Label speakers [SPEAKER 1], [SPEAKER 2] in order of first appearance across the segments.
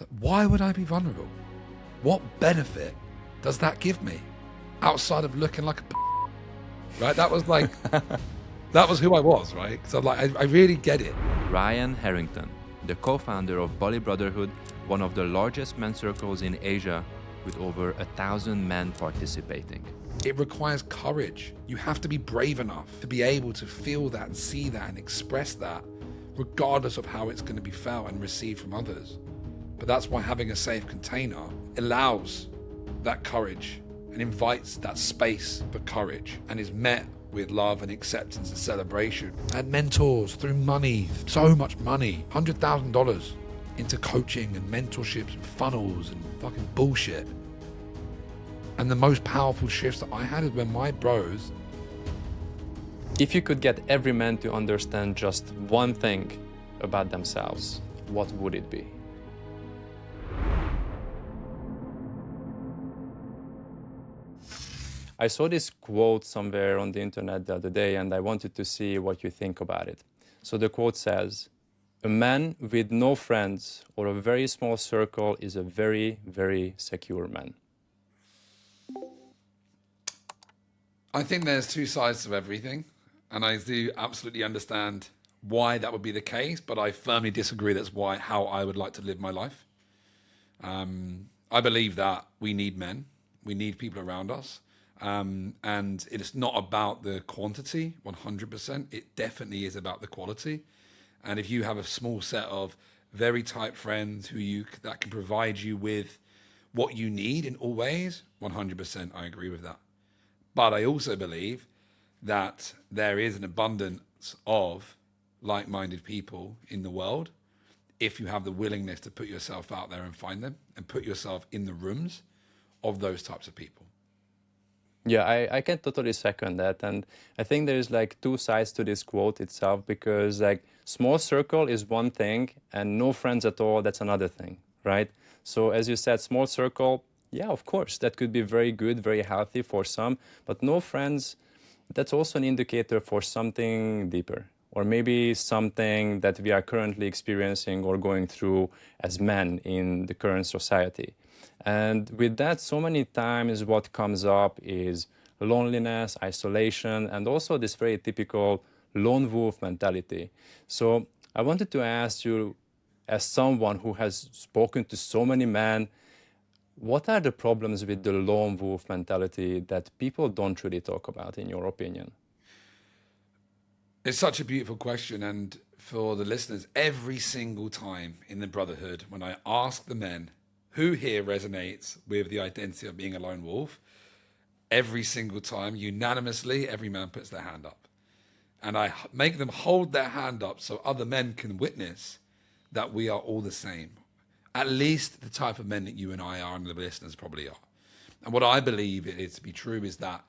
[SPEAKER 1] So why would I be vulnerable? What benefit does that give me outside of looking like a right? That was like, that was who I was, right? So like, I really get it.
[SPEAKER 2] Ryan Herrington, the co-founder of Bali Brotherhood, one of the largest men's circles in Asia with over 1,000 men participating.
[SPEAKER 1] It requires courage. You have to be brave enough to be able to feel that and see that and express that, regardless of how it's going to be felt and received from others. But that's why having a safe container allows that courage and invites that space for courage and is met with love and acceptance and celebration. I had mentors through money, so much money, $100,000 into coaching and mentorships and funnels and fucking bullshit. And the most powerful shifts that I had is when my bros...
[SPEAKER 3] If you could get every man to understand just one thing about themselves, what would it be? I saw this quote somewhere on the internet the other day, and I wanted to see what you think about it. So the quote says, "A man with no friends or a very small circle is a very, very secure man."
[SPEAKER 1] I think there's two sides to everything, and I do absolutely understand why that would be the case, but I firmly disagree that's how I would like to live my life. I believe that we need men, we need people around us, and it's not about the quantity 100%, it definitely is about the quality. And if you have a small set of very tight friends that can provide you with what you need in all ways, 100% I agree with that. But I also believe that there is an abundance of like-minded people in the world if you have the willingness to put yourself out there and find them and put yourself in the rooms of those types of people.
[SPEAKER 3] Yeah, I can totally second that. And I think there's like two sides to this quote itself, because like small circle is one thing and no friends at all, that's another thing, right? So as you said, small circle, yeah, of course, that could be very good, very healthy for some, but no friends, that's also an indicator for something deeper, or maybe something that we are currently experiencing or going through as men in the current society. And with that, so many times what comes up is loneliness, isolation, and also this very typical lone wolf mentality. So I wanted to ask you, as someone who has spoken to so many men, what are the problems with the lone wolf mentality that people don't really talk about, in your opinion?
[SPEAKER 1] It's such a beautiful question. And for the listeners, every single time in the Brotherhood, when I ask the men, who here resonates with the identity of being a lone wolf, every single time, unanimously, every man puts their hand up. And I make them hold their hand up so other men can witness that we are all the same. At least the type of men that you and I are, and the listeners probably are. And what I believe it is to be true is that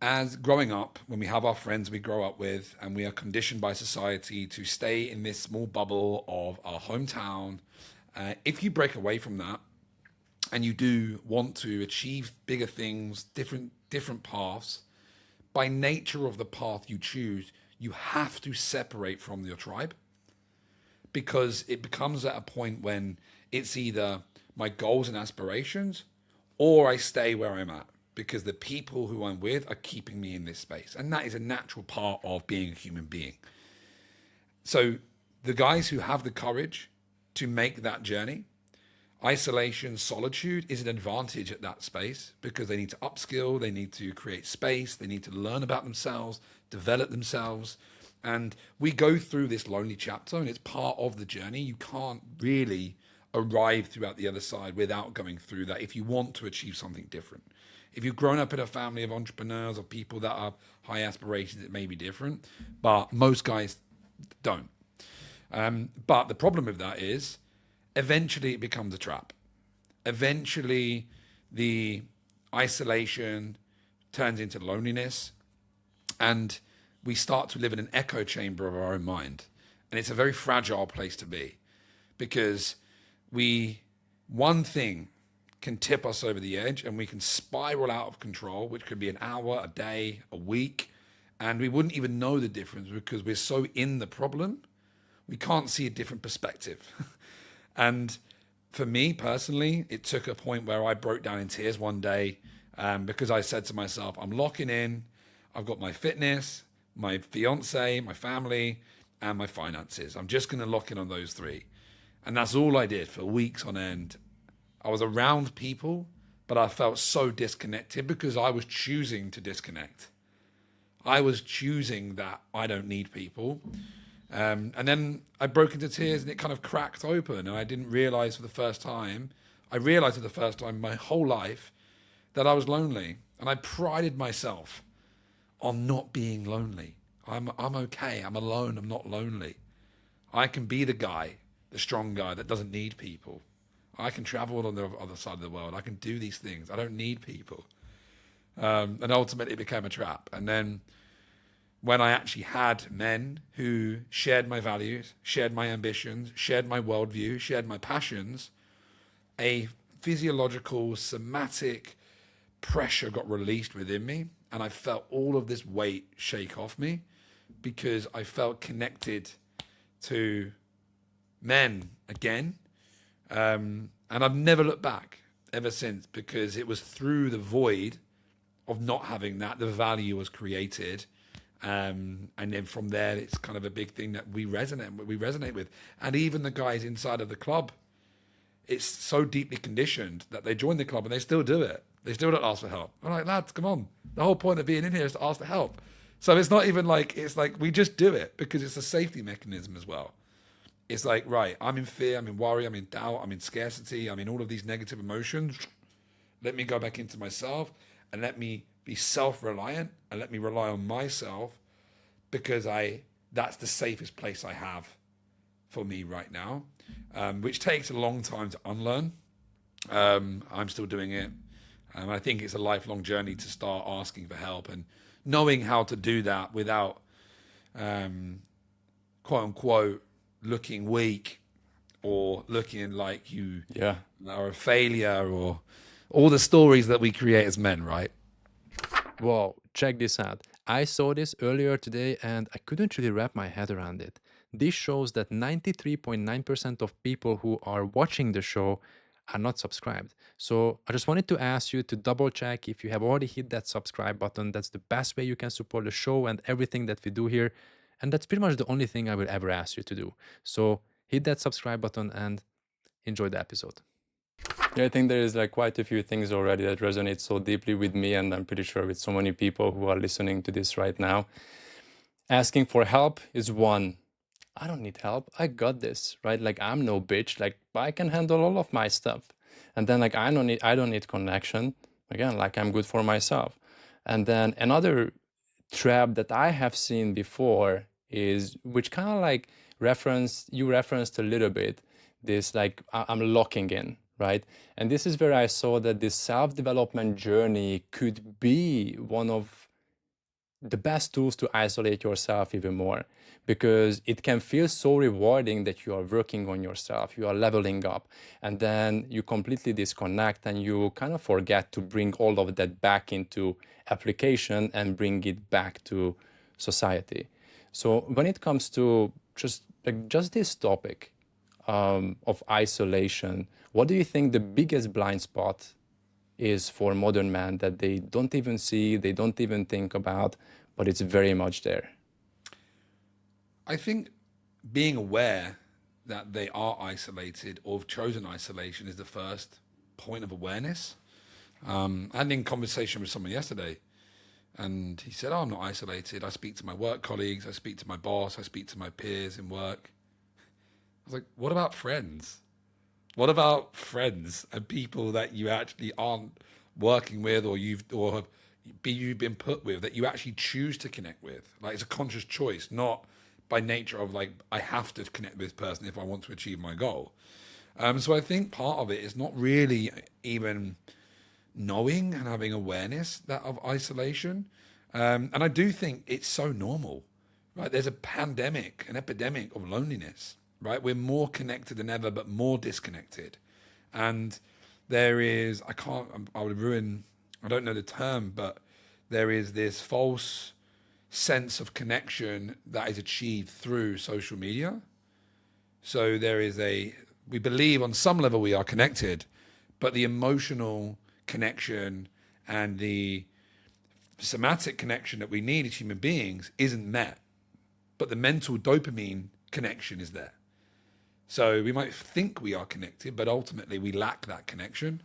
[SPEAKER 1] as growing up, when we have our friends we grow up with, and we are conditioned by society to stay in this small bubble of our hometown, if you break away from that and you do want to achieve bigger things, different paths, by nature of the path you choose, you have to separate from your tribe. Because it becomes at a point when it's either my goals and aspirations or I stay where I'm at because the people who I'm with are keeping me in this space. And that is a natural part of being a human being. So the guys who have the courage to make that journey, isolation, solitude is an advantage at that space because they need to upskill, they need to create space, they need to learn about themselves, develop themselves. And we go through this lonely chapter and it's part of the journey. You can't really arrive throughout the other side without going through that if you want to achieve something different. If you've grown up in a family of entrepreneurs or people that have high aspirations, it may be different, but most guys don't. But the problem with that is eventually it becomes a trap. Eventually the isolation turns into loneliness, and we start to live in an echo chamber of our own mind. And it's a very fragile place to be because one thing can tip us over the edge and we can spiral out of control, which could be an hour, a day, a week. And we wouldn't even know the difference because we're so in the problem, we can't see a different perspective. And for me personally, it took a point where I broke down in tears one day because I said to myself, I'm locking in. I've got my fitness, my fiance, my family, and my finances. I'm just going to lock in on those three. And that's all I did for weeks on end. I was around people, but I felt so disconnected because I was choosing to disconnect. I was choosing that I don't need people. And then I broke into tears and it kind of cracked open. And I didn't realize for the first time, I realized for the first time in my whole life that I was lonely. And I prided myself on not being lonely. I'm okay. I'm alone. I'm not lonely. I can be the guy, the strong guy that doesn't need people. I can travel on the other side of the world. I can do these things. I don't need people. And ultimately it became a trap. And then when I actually had men who shared my values, shared my ambitions, shared my worldview, shared my passions, a physiological, somatic pressure got released within me. And I felt all of this weight shake off me because I felt connected to men again. And I've never looked back ever since because it was through the void of not having that, the value was created. And then from there, it's kind of a big thing that we resonate with. And even the guys inside of the club, it's so deeply conditioned that they join the club and they still do it. They still don't ask for help. I'm like, lads, come on. The whole point of being in here is to ask for help. So it's not even like, it's like we just do it because it's a safety mechanism as well. It's like, right, I'm in fear, I'm in worry, I'm in doubt, I'm in scarcity, I'm in all of these negative emotions. Let me go back into myself and let me be self-reliant and let me rely on myself because that's the safest place I have for me right now, which takes a long time to unlearn. I'm still doing it. I think it's a lifelong journey to start asking for help and knowing how to do that without, quote unquote, looking weak or looking like you are a failure or all the stories that we create as men, right?
[SPEAKER 3] Whoa, check this out. I saw this earlier today and I couldn't really wrap my head around it. This shows that 93.9% of people who are watching the show are not subscribed. So I just wanted to ask you to double check if you have already hit that subscribe button. That's the best way you can support the show and everything that we do here. And that's pretty much the only thing I will ever ask you to do. So hit that subscribe button and enjoy the episode. Yeah, I think there is like quite a few things already that resonate so deeply with me, and I'm pretty sure with so many people who are listening to this right now. Asking for help is one. I don't need help. I got this, right? Like I'm no bitch. Like I can handle all of my stuff. And then like I don't need connection. Again, like I'm good for myself. And then another trap that I have seen before is which kind of like you referenced a little bit this like I'm locking in, right? And this is where I saw that this self-development journey could be one of the best tools to isolate yourself even more, because it can feel so rewarding that you are working on yourself, you are leveling up, and then you completely disconnect and you kind of forget to bring all of that back into application and bring it back to society. So when it comes to just this topic of isolation, what do you think the biggest blind spot is for modern man that they don't even see, they don't even think about, but it's very much there?
[SPEAKER 1] I think being aware that they are isolated or have chosen isolation is the first point of awareness. I had a conversation with someone yesterday and he said, I'm not isolated. I speak to my work colleagues, I speak to my boss, I speak to my peers in work. I was like, what about friends? What about friends and people that you actually aren't working with or you've been put with that you actually choose to connect with? Like it's a conscious choice, not by nature of like, I have to connect with this person if I want to achieve my goal. So I think part of it is not really even knowing and having awareness of isolation. And I do think it's so normal, right? There's a pandemic, an epidemic of loneliness, right? We're more connected than ever, but more disconnected. And there is, I don't know the term, but there is this false sense of connection that is achieved through social media. So there is a We believe on some level we are connected, but the emotional connection and the somatic connection that we need as human beings isn't met. But the mental dopamine connection is there. So we might think we are connected, but ultimately we lack that connection.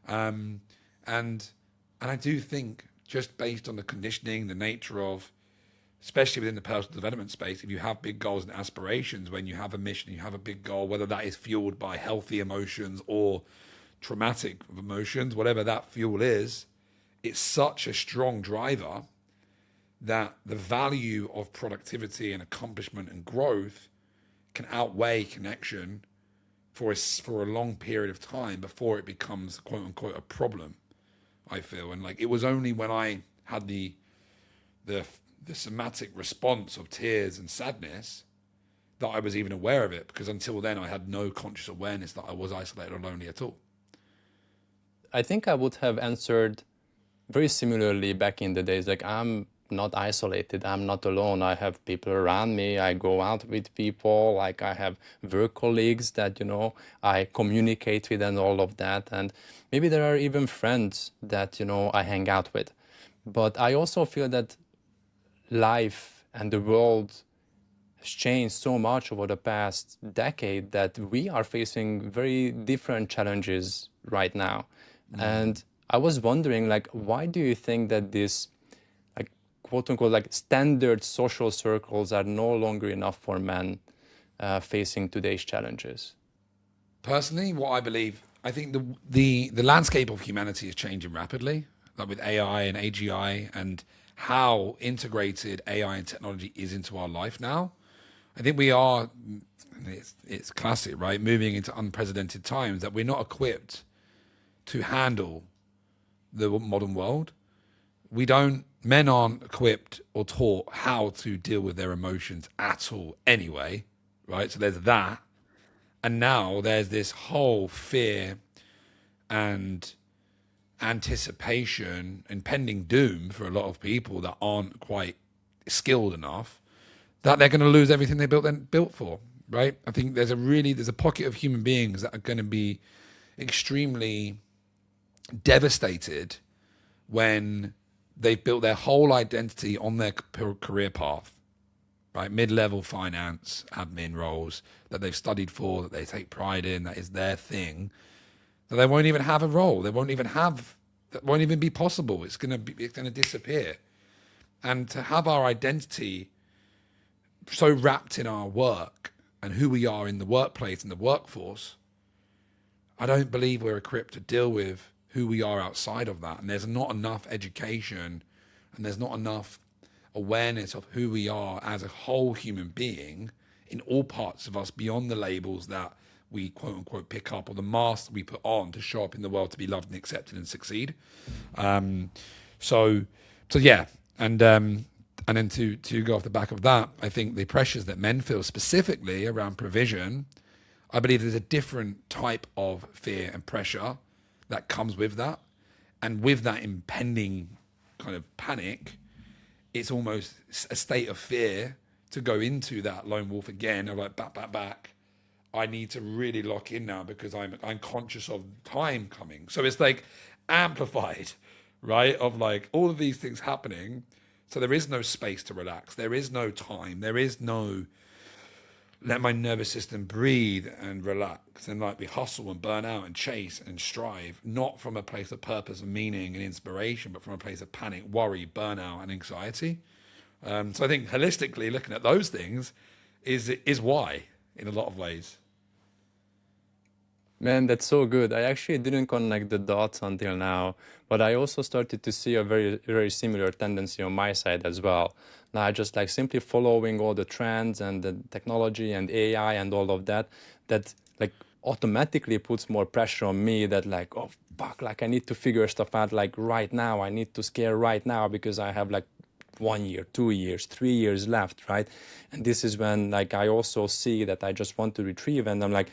[SPEAKER 1] And I do think, just based on the conditioning, the nature of, especially within the personal development space, if you have big goals and aspirations, when you have a mission, you have a big goal, whether that is fueled by healthy emotions or traumatic emotions, whatever that fuel is, it's such a strong driver that the value of productivity and accomplishment and growth can outweigh connection for a long period of time before it becomes, quote unquote, a problem, I feel. And like, it was only when I had the somatic response of tears and sadness that I was even aware of it, because until then I had no conscious awareness that I was isolated or lonely at all.
[SPEAKER 3] I think I would have answered very similarly back in the days. Like, I'm not isolated, I'm not alone, I have people around me, I go out with people, like I have work colleagues that, you know, I communicate with and all of that. And maybe there are even friends that, you know, I hang out with. But I also feel that life and the world has changed so much over the past decade that we are facing very different challenges right now. And I was wondering, like, why do you think that this, like, quote unquote, like standard social circles are no longer enough for men facing today's challenges?
[SPEAKER 1] Personally, what I believe, I think the landscape of humanity is changing rapidly, like with AI and AGI and how integrated AI and technology is into our life now. I think we are, it's classic, right? Moving into unprecedented times that we're not equipped to handle the modern world. Men aren't equipped or taught how to deal with their emotions at all anyway, right? So there's that. And now there's this whole fear and anticipation, impending doom for a lot of people that aren't quite skilled enough, that they're going to lose everything they built for, right? I think there's a pocket of human beings that are going to be extremely devastated when they've built their whole identity on their career path, right? Mid-level finance, admin roles that they've studied for, that they take pride in, that is their thing, that they won't even have a role. That won't even be possible. It's going to disappear. And to have our identity so wrapped in our work and who we are in the workplace and the workforce, I don't believe we're equipped to deal with who we are outside of that. And there's not enough education and there's not enough awareness of who we are as a whole human being in all parts of us, beyond the labels that we quote unquote pick up or the masks we put on to show up in the world to be loved and accepted and succeed. So yeah. And then to go off the back of that, I think the pressures that men feel specifically around provision, I believe there's a different type of fear and pressure that comes with that. And with that impending kind of panic, it's almost a state of fear to go into that lone wolf again, of like, back. I need to really lock in now because I'm conscious of time coming. So it's like amplified, right? Of like all of these things happening. So there is no space to relax. There is no time. There is no let my nervous system breathe and relax. And like we hustle and burn out and chase and strive, not from a place of purpose and meaning and inspiration, but from a place of panic, worry, burnout, and anxiety. So I think holistically looking at those things is why in a lot of ways.
[SPEAKER 3] Man, that's so good. I actually didn't connect the dots until now, but I also started to see a very, very similar tendency on my side as well. Now, just like simply following all the trends and the technology and AI and all of that, that like automatically puts more pressure on me that like, oh, fuck, like I need to figure stuff out like right now. I need to scale right now because I have like 1 year, 2 years, 3 years left, right? And this is when like I also see that I just want to retrieve and I'm like,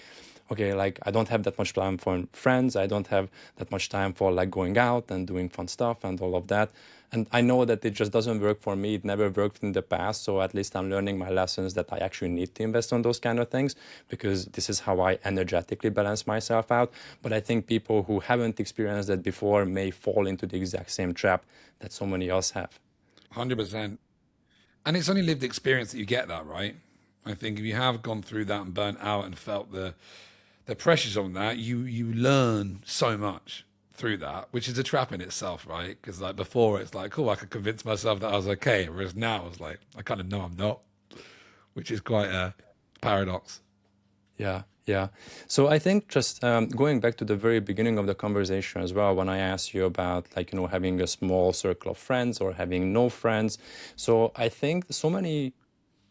[SPEAKER 3] okay, like I don't have that much time for friends. I don't have that much time for like going out and doing fun stuff and all of that. And I know that it just doesn't work for me. It never worked in the past. So at least I'm learning my lessons that I actually need to invest on those kind of things because this is how I energetically balance myself out. But I think people who haven't experienced that before may fall into the exact same trap that so many else have.
[SPEAKER 1] 100%. And it's only lived experience that you get that, right? I think if you have gone through that and burnt out and felt the pressures on that, you learn so much through that, which is a trap in itself, right? Because like before, it's like, oh, I could convince myself that I was okay, whereas now it's like I kind of know I'm not, which is quite a paradox.
[SPEAKER 3] Yeah, yeah. So I think just going back to the very beginning of the conversation as well, when I asked you about like, having a small circle of friends or having no friends. So I think so many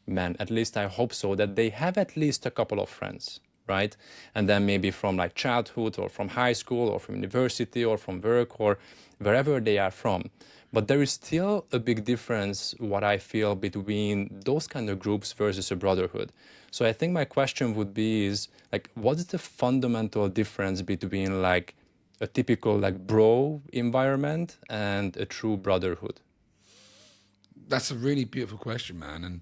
[SPEAKER 3] men, at least I hope so, that they have at least a couple of friends, right? And then maybe from like childhood or from high school or from university or from work or wherever they are from. But there is still a big difference, what I feel, between those kind of groups versus a brotherhood. So I think my question would be is like, what's the fundamental difference between like a typical like bro environment and a true brotherhood?
[SPEAKER 1] That's a really beautiful question, man. And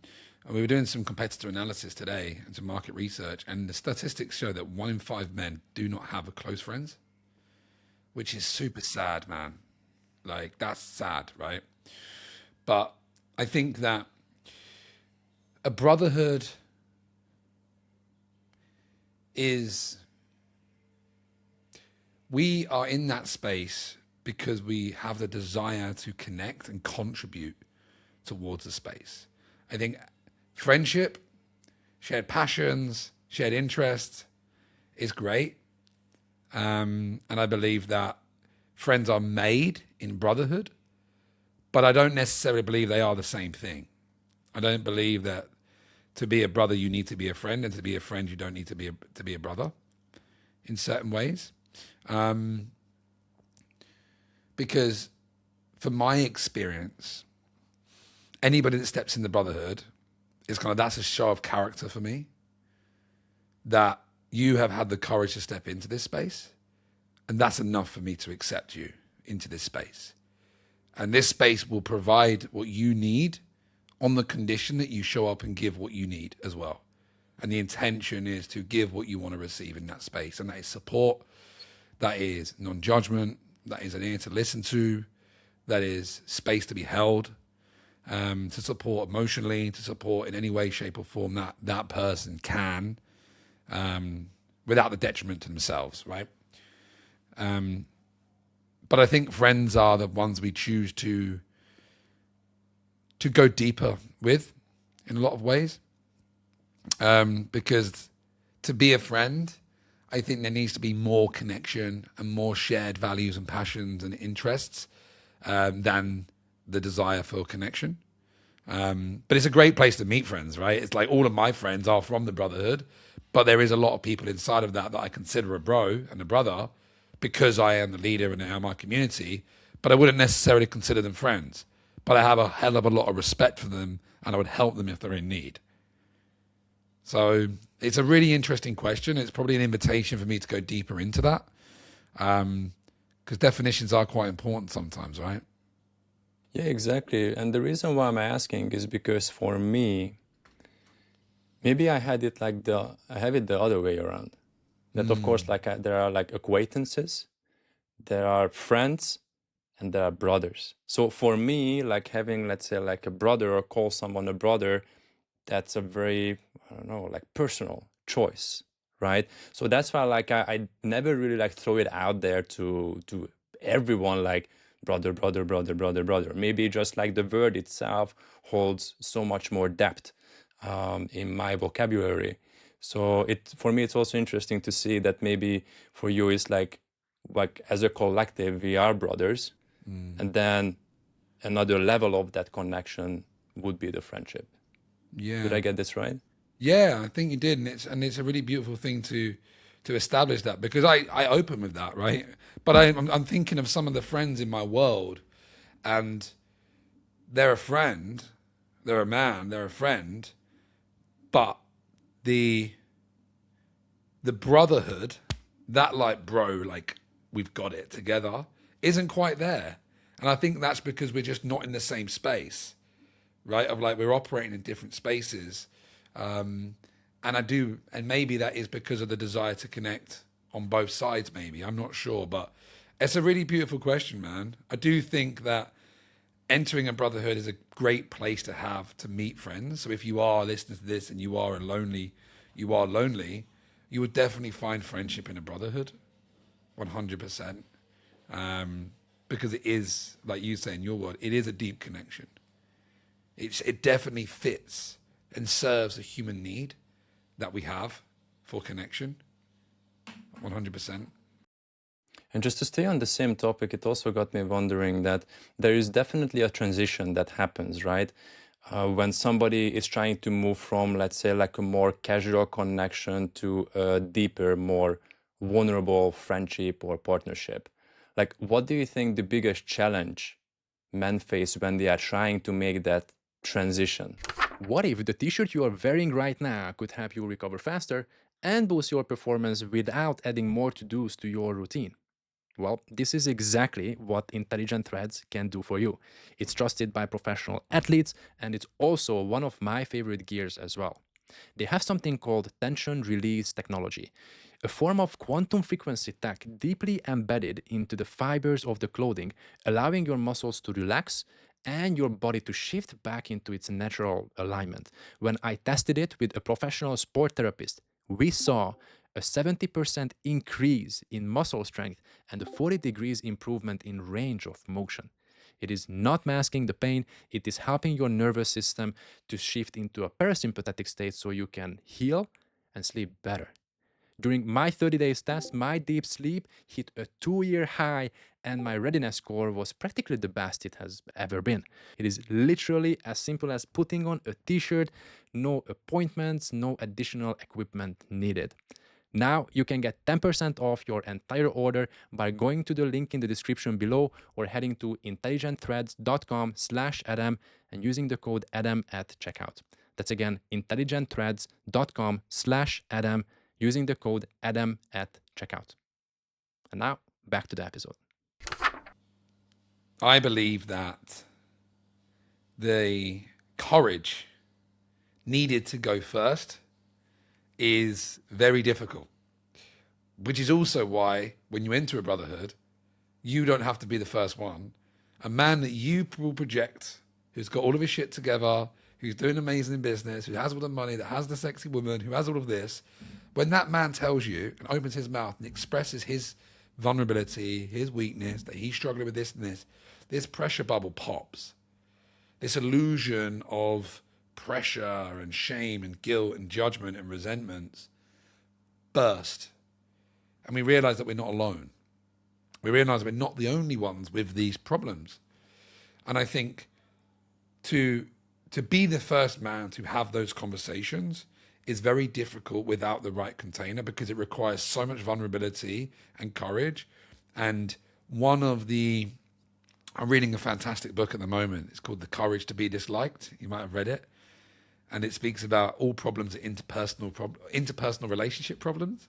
[SPEAKER 1] we were doing some competitor analysis today and some market research, and the statistics show that 1 in 5 men do not have a close friends, which is super sad, man. Like that's sad, right? But I think that a brotherhood is, we are in that space because we have the desire to connect and contribute towards the space. I think friendship, shared passions, shared interests is great. And I believe that friends are made in brotherhood, but I don't necessarily believe they are the same thing. I don't believe that to be a brother you need to be a friend, and to be a friend you don't need to be a brother in certain ways. Because from my experience, anybody that steps in the brotherhood is kind of, that's a show of character for me, that you have had the courage to step into this space, and that's enough for me to accept you into this space. And this space will provide what you need on the condition that you show up and give what you need as well. And the intention is to give what you want to receive in that space. And that is support, that is non-judgment, that is an ear to listen to, that is space to be held, to support emotionally, to support in any way, shape or form that that person can, without the detriment to themselves, right? But I think friends are the ones we choose to go deeper with in a lot of ways. Because to be a friend, I think there needs to be more connection and more shared values and passions and interests than the desire for connection. But it's a great place to meet friends, right? It's like all of my friends are from the brotherhood, but there is a lot of people inside of that that I consider a bro and a brother because I am the leader and I am my community, but I wouldn't necessarily consider them friends. But I have a hell of a lot of respect for them, and I would help them if they're in need. So it's a really interesting question. It's probably an invitation for me to go deeper into that, because definitions are quite important sometimes, right?
[SPEAKER 3] Yeah, exactly. And the reason why I'm asking is because for me, maybe I have it the other way around. That of course, like there are like acquaintances, there are friends, and there are brothers. So for me, like having, let's say, like a brother or call someone a brother, that's a very, I don't know, like personal choice, right? So that's why like I never really like throw it out there to everyone like brother, brother, brother, brother, brother. Maybe just like the word itself holds so much more depth in my vocabulary. So it for me it's also interesting to see that maybe for you it's like as a collective we are brothers, and then another level of that connection would be the friendship. Did
[SPEAKER 1] Yeah.
[SPEAKER 3] I get this right?
[SPEAKER 1] Yeah, I think you did, and it's a really beautiful thing to establish that, because I open with that, right? But I'm thinking of some of the friends in my world, and they're a friend, they're a man, they're a friend, but the the brotherhood, that like, bro, like we've got it together, isn't quite there. And I think that's because we're just not in the same space, right? Of like, we're operating in different spaces. And maybe that is because of the desire to connect on both sides, maybe. I'm not sure, but it's a really beautiful question, man. I do think that entering a brotherhood is a great place to have to meet friends. So if you are listening to this and you are lonely, you would definitely find friendship in a brotherhood, 100%. Because it is, like you say in your word, it is a deep connection. It definitely fits and serves a human need that we have for connection, 100%.
[SPEAKER 3] And just to stay on the same topic, it also got me wondering that there is definitely a transition that happens, right? When somebody is trying to move from, let's say, like a more casual connection to a deeper, more vulnerable friendship or partnership. Like, what do you think the biggest challenge men face when they are trying to make that transition?
[SPEAKER 2] What if the t-shirt you are wearing right now could help you recover faster and boost your performance without adding more to-dos to your routine? Well, this is exactly what Intelligent Threads can do for you. It's trusted by professional athletes, and it's also one of my favorite gears as well. They have something called tension release technology, a form of quantum frequency tech deeply embedded into the fibers of the clothing, allowing your muscles to relax and your body to shift back into its natural alignment. When I tested it with a professional sport therapist, we saw a 70% increase in muscle strength and a 40 degrees improvement in range of motion. It is not masking the pain, it is helping your nervous system to shift into a parasympathetic state so you can heal and sleep better. During my 30 days test, my deep sleep hit a 2-year high and my readiness score was practically the best it has ever been. It is literally as simple as putting on a t-shirt, no appointments, no additional equipment needed. Now you can get 10% off your entire order by going to the link in the description below or heading to intelligentthreads.com/Adam and using the code Adam at checkout. That's again, intelligentthreads.com/Adam using the code Adam at checkout. And now back to the episode.
[SPEAKER 1] I believe that the courage needed to go first is very difficult, which is also why when you enter a brotherhood, you don't have to be the first one. A man that you will project, who's got all of his shit together, who's doing amazing business, who has all the money, that has the sexy woman, who has all of this, when that man tells you and opens his mouth and expresses his vulnerability, his weakness, that he's struggling with this and this pressure bubble pops. This illusion of pressure and shame and guilt and judgment and resentments burst. And we realize that we're not alone. We realize we're not the only ones with these problems. And I think to be the first man to have those conversations is very difficult without the right container, because it requires so much vulnerability and courage. And I'm reading a fantastic book at the moment. It's called The Courage to Be Disliked. You might have read it. And it speaks about all problems are interpersonal relationship problems.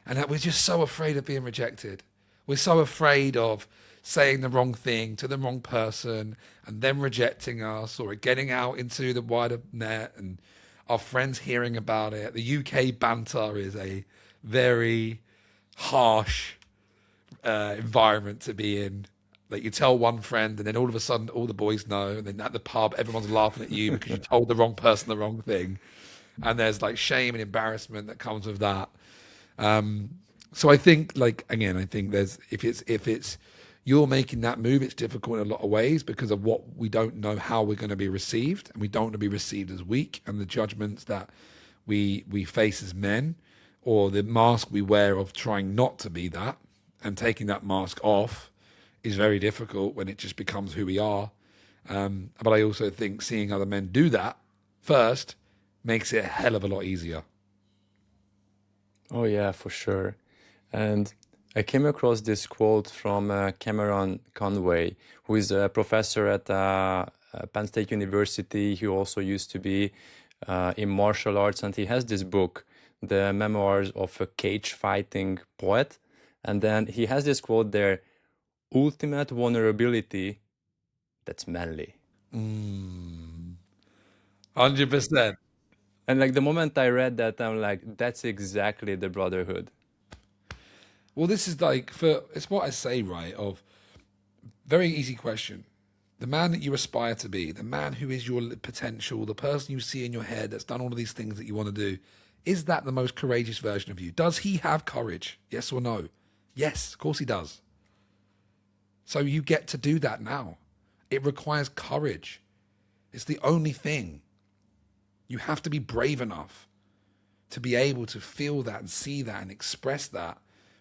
[SPEAKER 1] And that we're just so afraid of being rejected. We're so afraid of saying the wrong thing to the wrong person and them rejecting us, or getting out into the wider net and our friends hearing about it. The UK banter is a very harsh environment to be in. Like, you tell one friend and then all of a sudden all the boys know, and then at the pub everyone's laughing at you because you told the wrong person the wrong thing, and there's like shame and embarrassment that comes with that. So I think, like, again, I think there's if it's you're making that move, it's difficult in a lot of ways because of what we don't know how we're going to be received, and we don't want to be received as weak, and the judgments that we face as men, or the mask we wear of trying not to be that and taking that mask off is very difficult when it just becomes who we are. But I also think seeing other men do that first makes it a hell of a lot easier.
[SPEAKER 3] Oh yeah, for sure. And I came across this quote from Cameron Conway, who is a professor at Penn State University. He also used to be in martial arts, and he has this book the memoirs of a cage fighting poet. And then he has this quote there: ultimate vulnerability, that's manly.
[SPEAKER 1] 100%.
[SPEAKER 3] And like the moment I read that, I'm like, that's exactly the brotherhood.
[SPEAKER 1] Well, this is like, it's what I say, right? Of very easy question. The man that you aspire to be, the man who is your potential, the person you see in your head that's done all of these things that you want to do, is that the most courageous version of you? Does he have courage? Yes or no? Yes, of course he does. So you get to do that now. It requires courage. It's the only thing. You have to be brave enough to be able to feel that and see that and express that,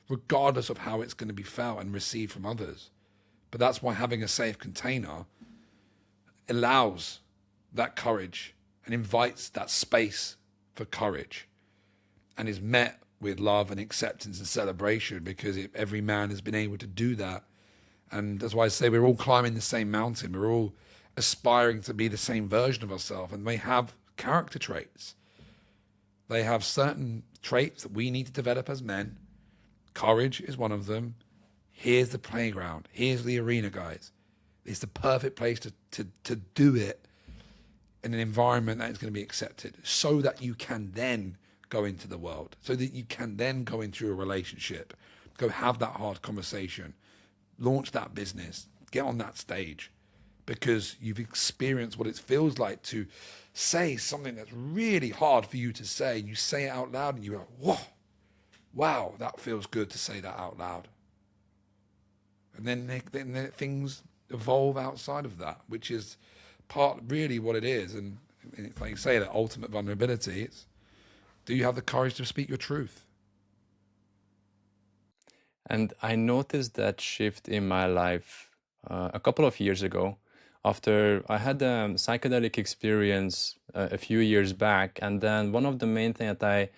[SPEAKER 1] regardless of how it's going to be felt and received from others. But that's why having a safe container allows that courage and invites that space for courage, and is met with love and acceptance and celebration, because every man has been able to do that. And that's why I say we're all climbing the same mountain. We're all aspiring to be the same version of ourselves, and they have character traits. They have certain traits that we need to develop as men. Courage is one of them. Here's the playground. Here's the arena, guys. It's the perfect place to do it in an environment that is going to be accepted, so that you can then go into the world, so that you can then go into a relationship, go have that hard conversation, launch that business, get on that stage, because you've experienced what it feels like to say something that's really hard for you to say. You say it out loud and you go, whoa, wow, that feels good to say that out loud. And then things evolve outside of that, which is really what it is. And it's like you say, that ultimate vulnerability. It's, do you have the courage to speak your truth?
[SPEAKER 3] And I noticed that shift in my life a couple of years ago, after I had a psychedelic experience a few years back. And then one of the main things that I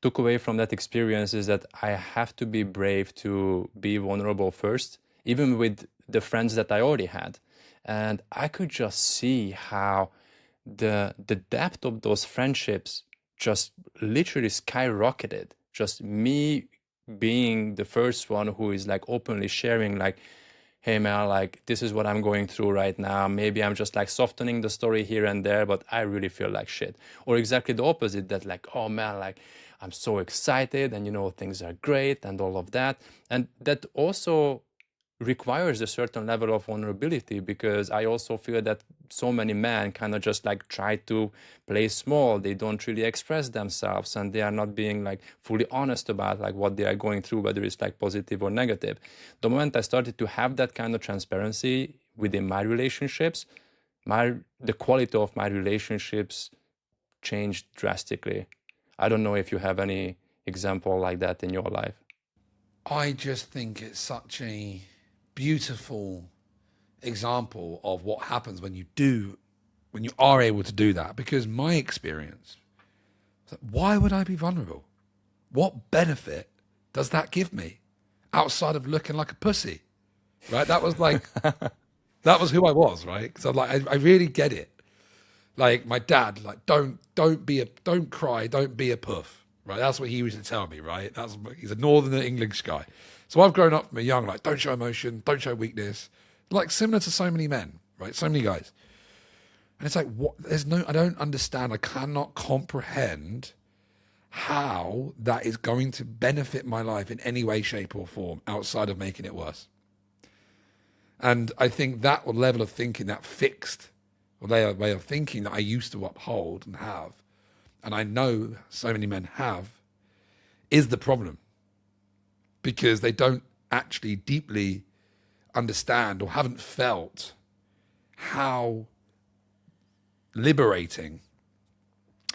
[SPEAKER 3] took away from that experience is that I have to be brave to be vulnerable first, even with the friends that I already had. And I could just see how the depth of those friendships just literally skyrocketed. Just me being the first one who is like openly sharing, like, hey man, like this is what I'm going through right now. Maybe I'm just like softening the story here and there, but I really feel like shit. Or exactly the opposite, that like, oh man, like I'm so excited and you know things are great and all of that. And that also requires a certain level of vulnerability, because I also feel that so many men kind of just like try to play small. They don't really express themselves, and they are not being like fully honest about like what they are going through, whether it's like positive or negative. The moment I started to have that kind of transparency within my relationships, the quality of my relationships changed drastically. I don't know if you have any example like that in your life.
[SPEAKER 1] I just think it's such a beautiful example of what happens when you are able to do that. Because my experience, why would I be vulnerable? What benefit does that give me outside of looking like a pussy? Right? That was like, that was who I was, right? So like, I really get it. Like my dad, like don't cry, don't be a puff. Right? That's what he used to tell me, right? He's a northern English guy. So I've grown up from a young, like, don't show emotion, don't show weakness. Like similar to so many men, right? So many guys. And it's like, what? I don't understand. I cannot comprehend how that is going to benefit my life in any way, shape, or form outside of making it worse. And I think that level of thinking, that fixed way of thinking that I used to uphold and have, and I know so many men have, is the problem. Because they don't actually deeply understand or haven't felt how liberating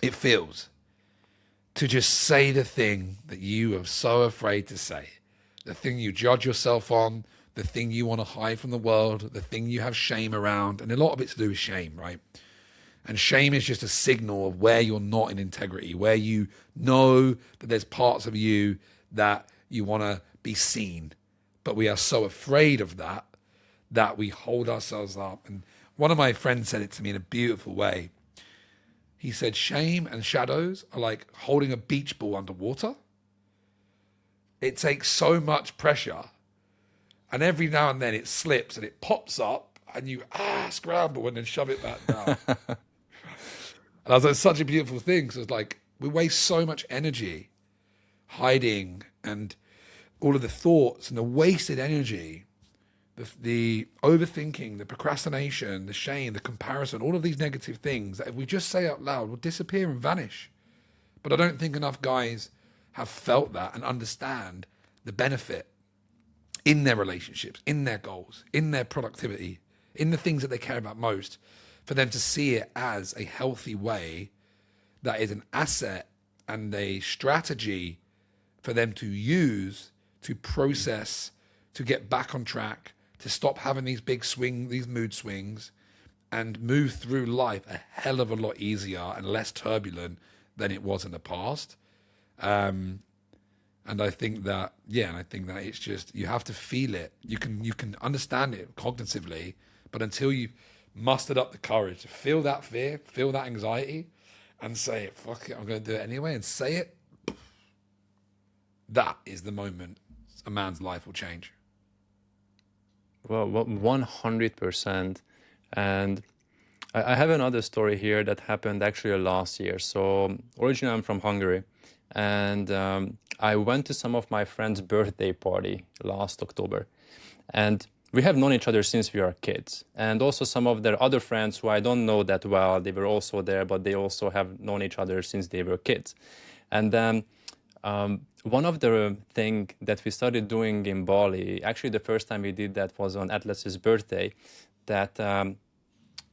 [SPEAKER 1] it feels to just say the thing that you are so afraid to say, the thing you judge yourself on, the thing you want to hide from the world, the thing you have shame around. And a lot of it's to do with shame, right? And shame is just a signal of where you're not in integrity, where you know that there's parts of you that you want to be seen. But we are so afraid of that we hold ourselves up. And one of my friends said it to me in a beautiful way. He said shame and shadows are like holding a beach ball underwater. It takes so much pressure, and every now and then it slips and it pops up, and you scramble and then shove it back down. And I was like, it's such a beautiful thing. So it's like we waste so much energy hiding, and all of the thoughts and the wasted energy, the overthinking, the procrastination, the shame, the comparison, all of these negative things that if we just say out loud will disappear and vanish. But I don't think enough guys have felt that and understand the benefit in their relationships, in their goals, in their productivity, in the things that they care about most, for them to see it as a healthy way that is an asset and a strategy for them to use to process, to get back on track, to stop having these big these mood swings, and move through life a hell of a lot easier and less turbulent than it was in the past. And I think that, it's just, you have to feel it. You can understand it cognitively, but until you've mustered up the courage to feel that fear, feel that anxiety, and say, fuck it, I'm going to do it anyway, and say it, that is the moment a man's life will change.
[SPEAKER 3] Well, 100%. And I have another story here that happened actually last year. So originally I'm from Hungary, and I went to some of my friends' birthday party last October. And we have known each other since we are kids. And also some of their other friends who I don't know that well, they were also there, but they also have known each other since they were kids. And then one of the thing that we started doing in Bali, actually the first time we did that was on Atlas's birthday, that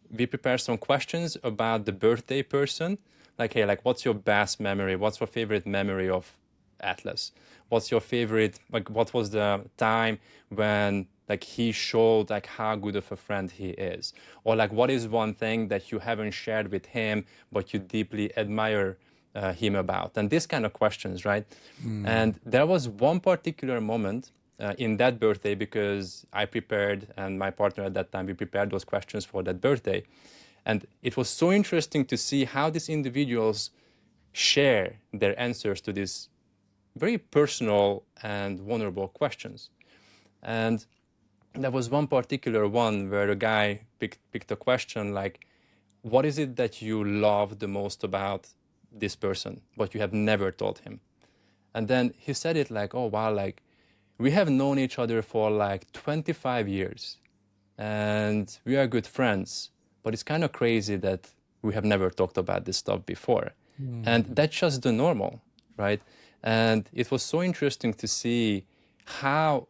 [SPEAKER 3] we prepared some questions about the birthday person. Like, hey, like, what's your best memory? What's your favorite memory of Atlas? What's your favorite, like, what was the time when, like, he showed, like, how good of a friend he is? Or, like, what is one thing that you haven't shared with him, but you deeply admire him about? And these kind of questions, right? And there was one particular moment in that birthday, because I prepared, and my partner at that time, we prepared those questions for that birthday. And it was so interesting to see how these individuals share their answers to these very personal and vulnerable questions. And there was one particular one where a guy picked a question like, what is it that you love the most about this person, but you have never told him? And then he said it like, oh, wow, like, we have known each other for like 25 years and we are good friends, but it's kind of crazy that we have never talked about this stuff before. And that's just the normal, right? And it was so interesting to see how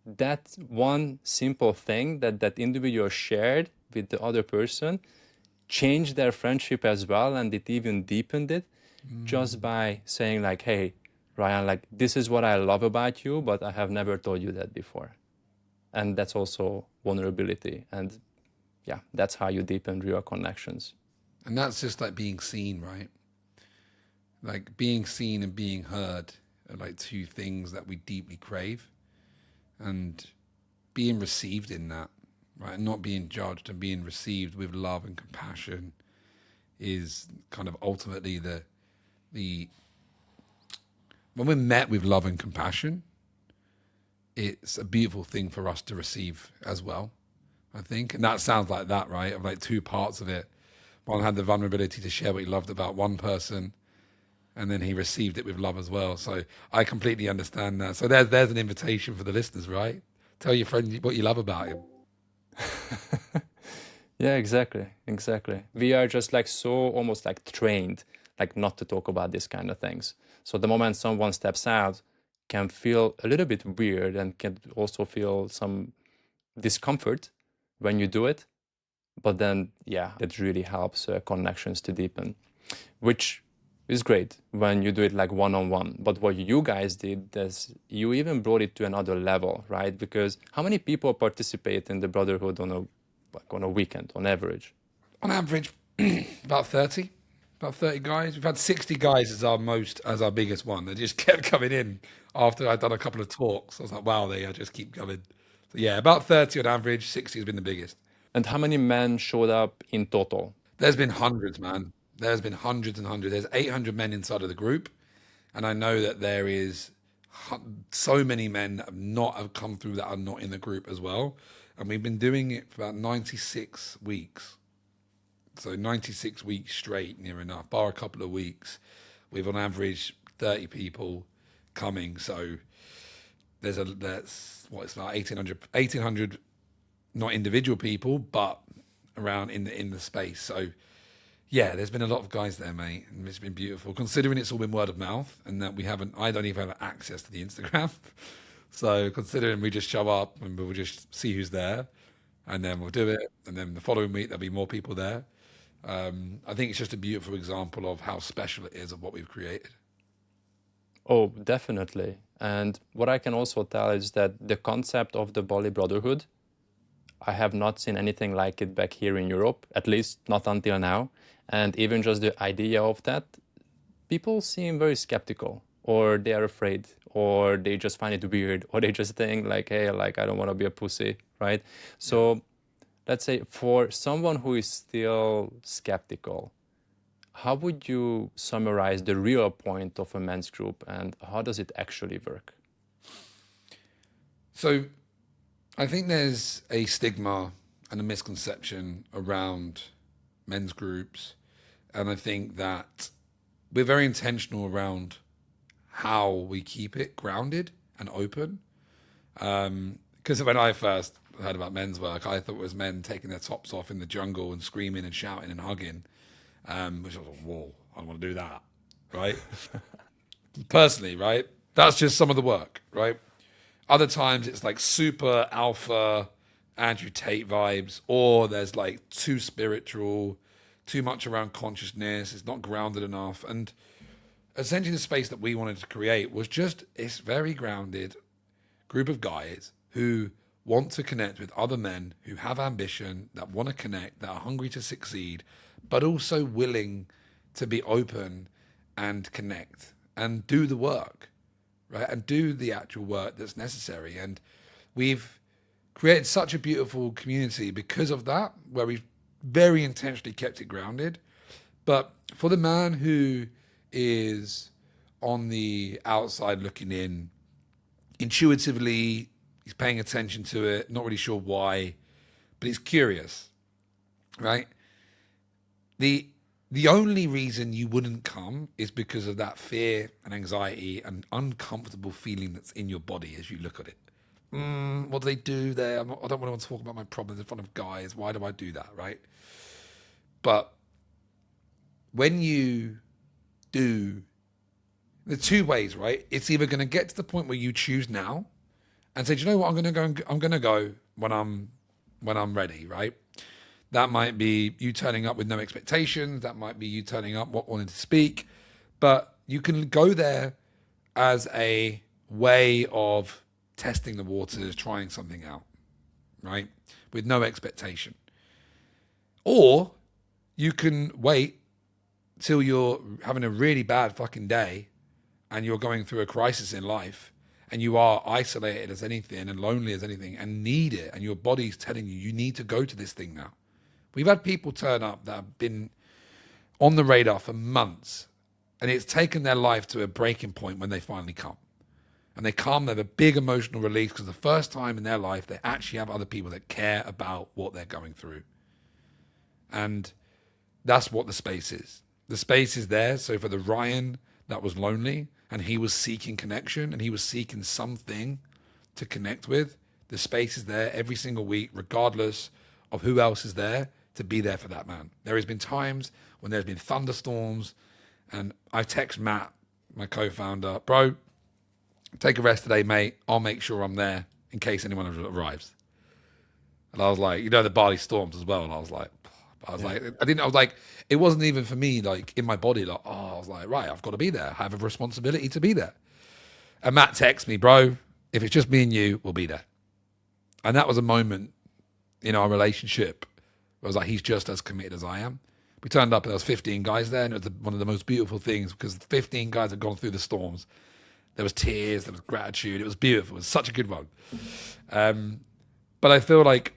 [SPEAKER 3] that one simple thing that that individual shared with the other person changed their friendship as well, and it even deepened it just by saying like, hey, Ryan, like, this is what I love about you, but I have never told you that before. And that's also vulnerability. And yeah, that's how you deepen real connections.
[SPEAKER 1] And that's just like being seen, right? Like being seen and being heard are like two things that we deeply crave. And being received in that, right? Not being judged and being received with love and compassion is kind of ultimately the when we're met with love and compassion, it's a beautiful thing for us to receive as well, I think. And that sounds like that, right? Of like two parts of it. One had the vulnerability to share what he loved about one person, and then he received it with love as well. So I completely understand that. So there's an invitation for the listeners, right? Tell your friend what you love about him.
[SPEAKER 3] Yeah, exactly. We are just like so almost like trained, like not to talk about these kind of things. So the moment someone steps out can feel a little bit weird and can also feel some discomfort when you do it. But then, yeah, it really helps connections to deepen, which is great when you do it like one-on-one. But what you guys did is you even brought it to another level, right? Because how many people participate in the Brotherhood on a weekend on average?
[SPEAKER 1] On average, about 30 guys. We've had 60 guys as our biggest one. They just kept coming in after I'd done a couple of talks. I was like, wow, they just keep coming. So yeah, about 30 on average. 60 has been the biggest.
[SPEAKER 3] And how many men showed up in total?
[SPEAKER 1] There's been hundreds, man. There's been hundreds and hundreds. There's 800 men inside of the group. And I know that there is so many men that have come through that are not in the group as well. And we've been doing it for about 96 weeks. So 96 weeks straight, near enough, bar a couple of weeks. We've on average 30 people coming. So that's it's about 1,800, not individual people, but around in the space. So yeah, there's been a lot of guys there, mate, and it's been beautiful. Considering it's all been word of mouth, and that I don't even have access to the Instagram. So considering we just show up and we'll just see who's there, and then we'll do it, and then the following week there'll be more people there. I think it's just a beautiful example of how special it is of what we've created.
[SPEAKER 3] Oh, definitely. And what I can also tell is that the concept of the Bali Brotherhood, I have not seen anything like it back here in Europe, at least not until now. And even just the idea of that, people seem very skeptical, or they are afraid, or they just find it weird, or they just think like, hey, like I don't want to be a pussy, right? So let's say for someone who is still skeptical, how would you summarize the real point of a men's group, and how does it actually work?
[SPEAKER 1] So I think there's a stigma and a misconception around men's groups. And I think that we're very intentional around how we keep it grounded and open. Because when I first heard about men's work, I thought it was men taking their tops off in the jungle and screaming and shouting and hugging, which I was like, whoa, I don't want to do that, right? Personally, right? That's just some of the work, right? Other times it's like super alpha Andrew Tate vibes, or there's like too spiritual, too much around consciousness. It's not grounded enough. And essentially the space that we wanted to create was just this very grounded group of guys who want to connect with other men who have ambition, that want to connect, that are hungry to succeed, but also willing to be open and connect and do the work, right? And do the actual work that's necessary. And we've created such a beautiful community because of that, where we've very intentionally kept it grounded. But for the man who is on the outside looking in, intuitively, he's paying attention to it, not really sure why, but he's curious, right? The only reason you wouldn't come is because of that fear and anxiety and uncomfortable feeling that's in your body as you look at it. What do they do there? I don't want to talk about my problems in front of guys. Why do I do that, right? But when you do, the two ways, right? It's either going to get to the point where you choose now and say, do you know what? I'm going to go when I'm ready, right? That might be you turning up with no expectations. That might be you turning up wanting to speak. But you can go there as a way of testing the waters, trying something out, right? With no expectation. Or you can wait till you're having a really bad fucking day and you're going through a crisis in life and you are isolated as anything and lonely as anything and need it, and your body's telling you need to go to this thing now. We've had people turn up that have been on the radar for months, and it's taken their life to a breaking point when they finally come. And they come, they have a big emotional release because the first time in their life they actually have other people that care about what they're going through. And that's what the space is. The space is there. So for the Ryan that was lonely and he was seeking connection and he was seeking something to connect with, the space is there every single week, regardless of who else is there, to be there for that man. There has been times when there's been thunderstorms and I text Matt, my co-founder, bro, take a rest today, mate. I'll make sure I'm there in case anyone arrives. And I was like, the Bali storms as well. And I was like, it wasn't even for me, like in my body, like, I was like, right, I've got to be there. I have a responsibility to be there. And Matt texts me, bro, if it's just me and you, we'll be there. And that was a moment in our relationship where I was like, he's just as committed as I am. We turned up and there was 15 guys there, and it was one of the most beautiful things because 15 guys had gone through the storms. There was tears, there was gratitude. It was beautiful. It was such a good one. But I feel like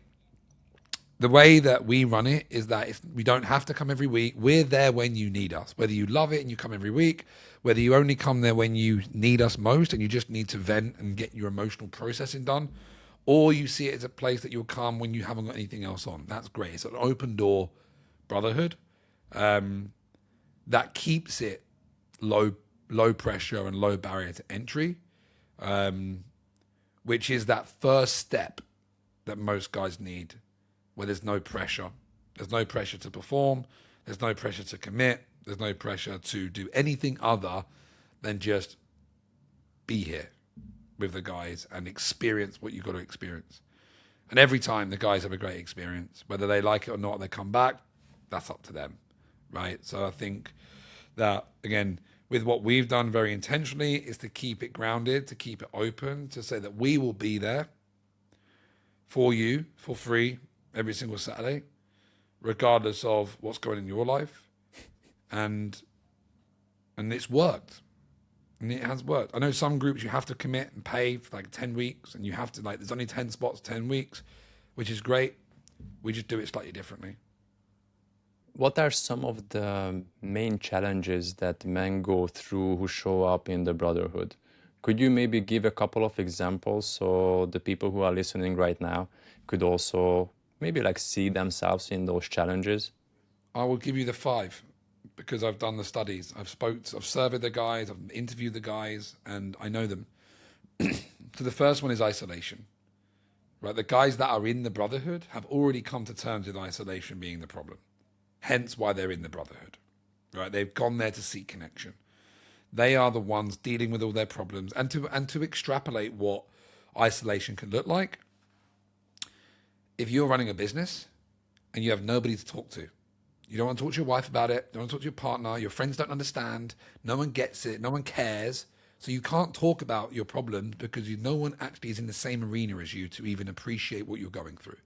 [SPEAKER 1] the way that we run it is that we don't have to come every week. We're there when you need us, whether you love it and you come every week, whether you only come there when you need us most and you just need to vent and get your emotional processing done, or you see it as a place that you'll come when you haven't got anything else on. That's great. It's an open door brotherhood that keeps it low pressure and low barrier to entry, which is that first step that most guys need, where there's no pressure. There's no pressure to perform. There's no pressure to commit. There's no pressure to do anything other than just be here with the guys and experience what you've got to experience. And every time the guys have a great experience, whether they like it or not, they come back, that's up to them, right? So I think that, again, with what we've done very intentionally is to keep it grounded, to keep it open, to say that we will be there for you for free every single Saturday, regardless of what's going on in your life. And it's worked. And it has worked. I know some groups you have to commit and pay for like 10 weeks and you have to, like, there's only 10 spots, 10 weeks, which is great. We just do it slightly differently.
[SPEAKER 3] What are some of the main challenges that men go through who show up in the Brotherhood? Could you maybe give a couple of examples so the people who are listening right now could also maybe like see themselves in those challenges?
[SPEAKER 1] I will give you the 5 because I've done the studies. I've surveyed the guys, I've interviewed the guys, and I know them. So the first one is isolation. Right, the guys that are in the Brotherhood have already come to terms with isolation being the problem. Hence why they're in the Brotherhood. Right, they've gone there to seek connection. They are the ones dealing with all their problems, and to extrapolate what isolation can look like. If you're running a business and you have nobody to talk to, you don't want to talk to your wife about it, you don't want to talk to your partner, your friends don't understand, no one gets it, no one cares, so you can't talk about your problems because no one actually is in the same arena as you to even appreciate what you're going through.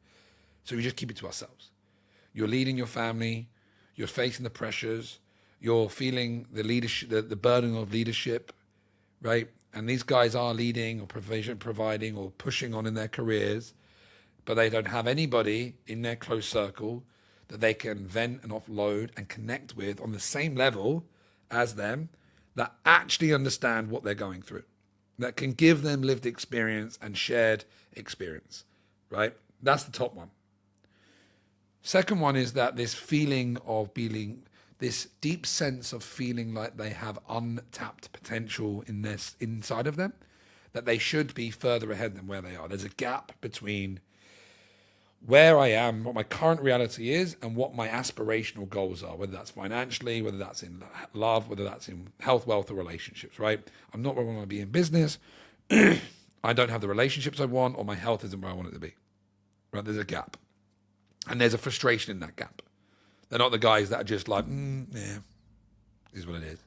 [SPEAKER 1] So we just keep it to ourselves. You're leading your family, you're facing the pressures, you're feeling the leadership, the burden of leadership, right? And these guys are leading or providing or pushing on in their careers, but they don't have anybody in their close circle that they can vent and offload and connect with on the same level as them, that actually understand what they're going through, that can give them lived experience and shared experience, right? That's the top one. Second one is that this feeling of being, this deep sense of feeling like they have untapped potential in this inside of them, that they should be further ahead than where they are. There's a gap between where I am, what my current reality is, and what my aspirational goals are, whether that's financially, whether that's in love, whether that's in health, wealth, or relationships, right? I'm not where I want to be in business. I don't have the relationships I want, or my health isn't where I want it to be, right? There's a gap. And there's a frustration in that gap. They're not the guys that are just like, yeah, this is what it is.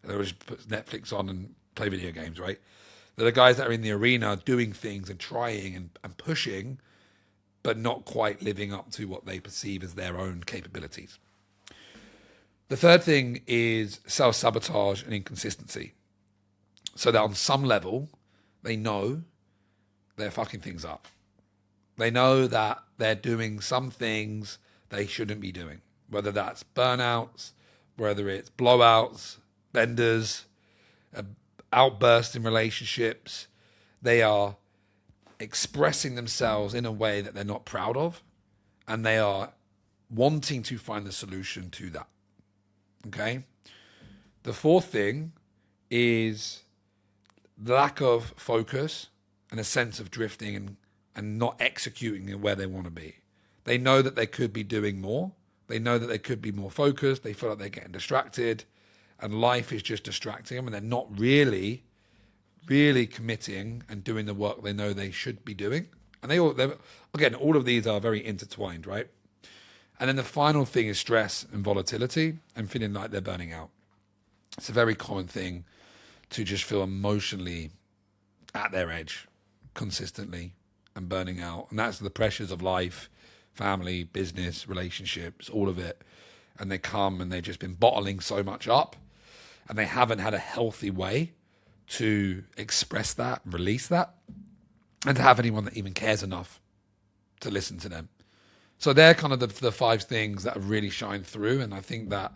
[SPEAKER 1] And they'll just put Netflix on and play video games, right? They're the guys that are in the arena doing things and trying and pushing, but not quite living up to what they perceive as their own capabilities. The third thing is self-sabotage and inconsistency. So that on some level, they know they're fucking things up. They know that they're doing some things they shouldn't be doing, whether that's burnouts, whether it's blowouts, benders, outbursts in relationships. They are expressing themselves in a way that they're not proud of, and they are wanting to find the solution to that. Okay? The fourth thing is the lack of focus and a sense of drifting and not executing where they want to be. They know that they could be doing more. They know that they could be more focused. They feel like they're getting distracted, and life is just distracting them, and they're not really committing and doing the work they know they should be doing. And again, all of these are very intertwined, right? And then the final thing is stress and volatility and feeling like they're burning out. It's a very common thing to just feel emotionally at their edge consistently and burning out. And that's the pressures of life, family, business, relationships, all of it. And they come and they've just been bottling so much up, and they haven't had a healthy way to express that, release that, and to have anyone that even cares enough to listen to them. So they're kind of the five things that have really shined through. And I think that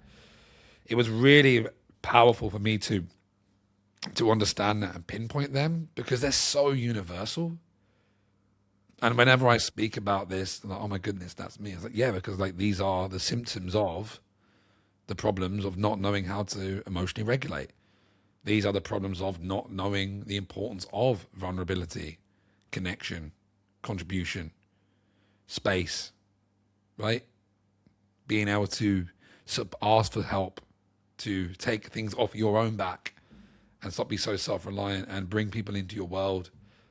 [SPEAKER 1] it was really powerful for me to understand that and pinpoint them because they're so universal. And whenever I speak about this, I'm like, oh my goodness, that's me. It's like, yeah, because like these are the symptoms of the problems of not knowing how to emotionally regulate. These are the problems of not knowing the importance of vulnerability, connection, contribution, space, right? Being able to ask for help, to take things off your own back and stop being so self-reliant and bring people into your world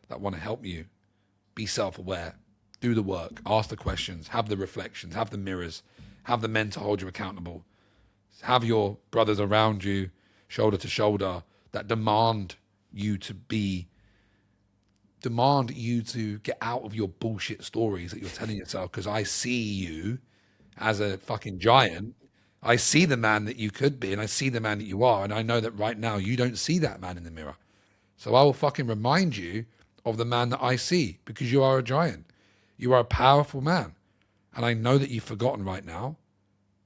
[SPEAKER 1] that want to help you. Be self-aware, do the work, ask the questions, have the reflections, have the mirrors, have the men to hold you accountable, have your brothers around you, shoulder to shoulder, that demand you to get out of your bullshit stories that you're telling yourself, because I see you as a fucking giant. I see the man that you could be, and I see the man that you are, and I know that right now you don't see that man in the mirror. So I will fucking remind you of the man that I see, because you are a giant. You are a powerful man. And I know that you've forgotten right now,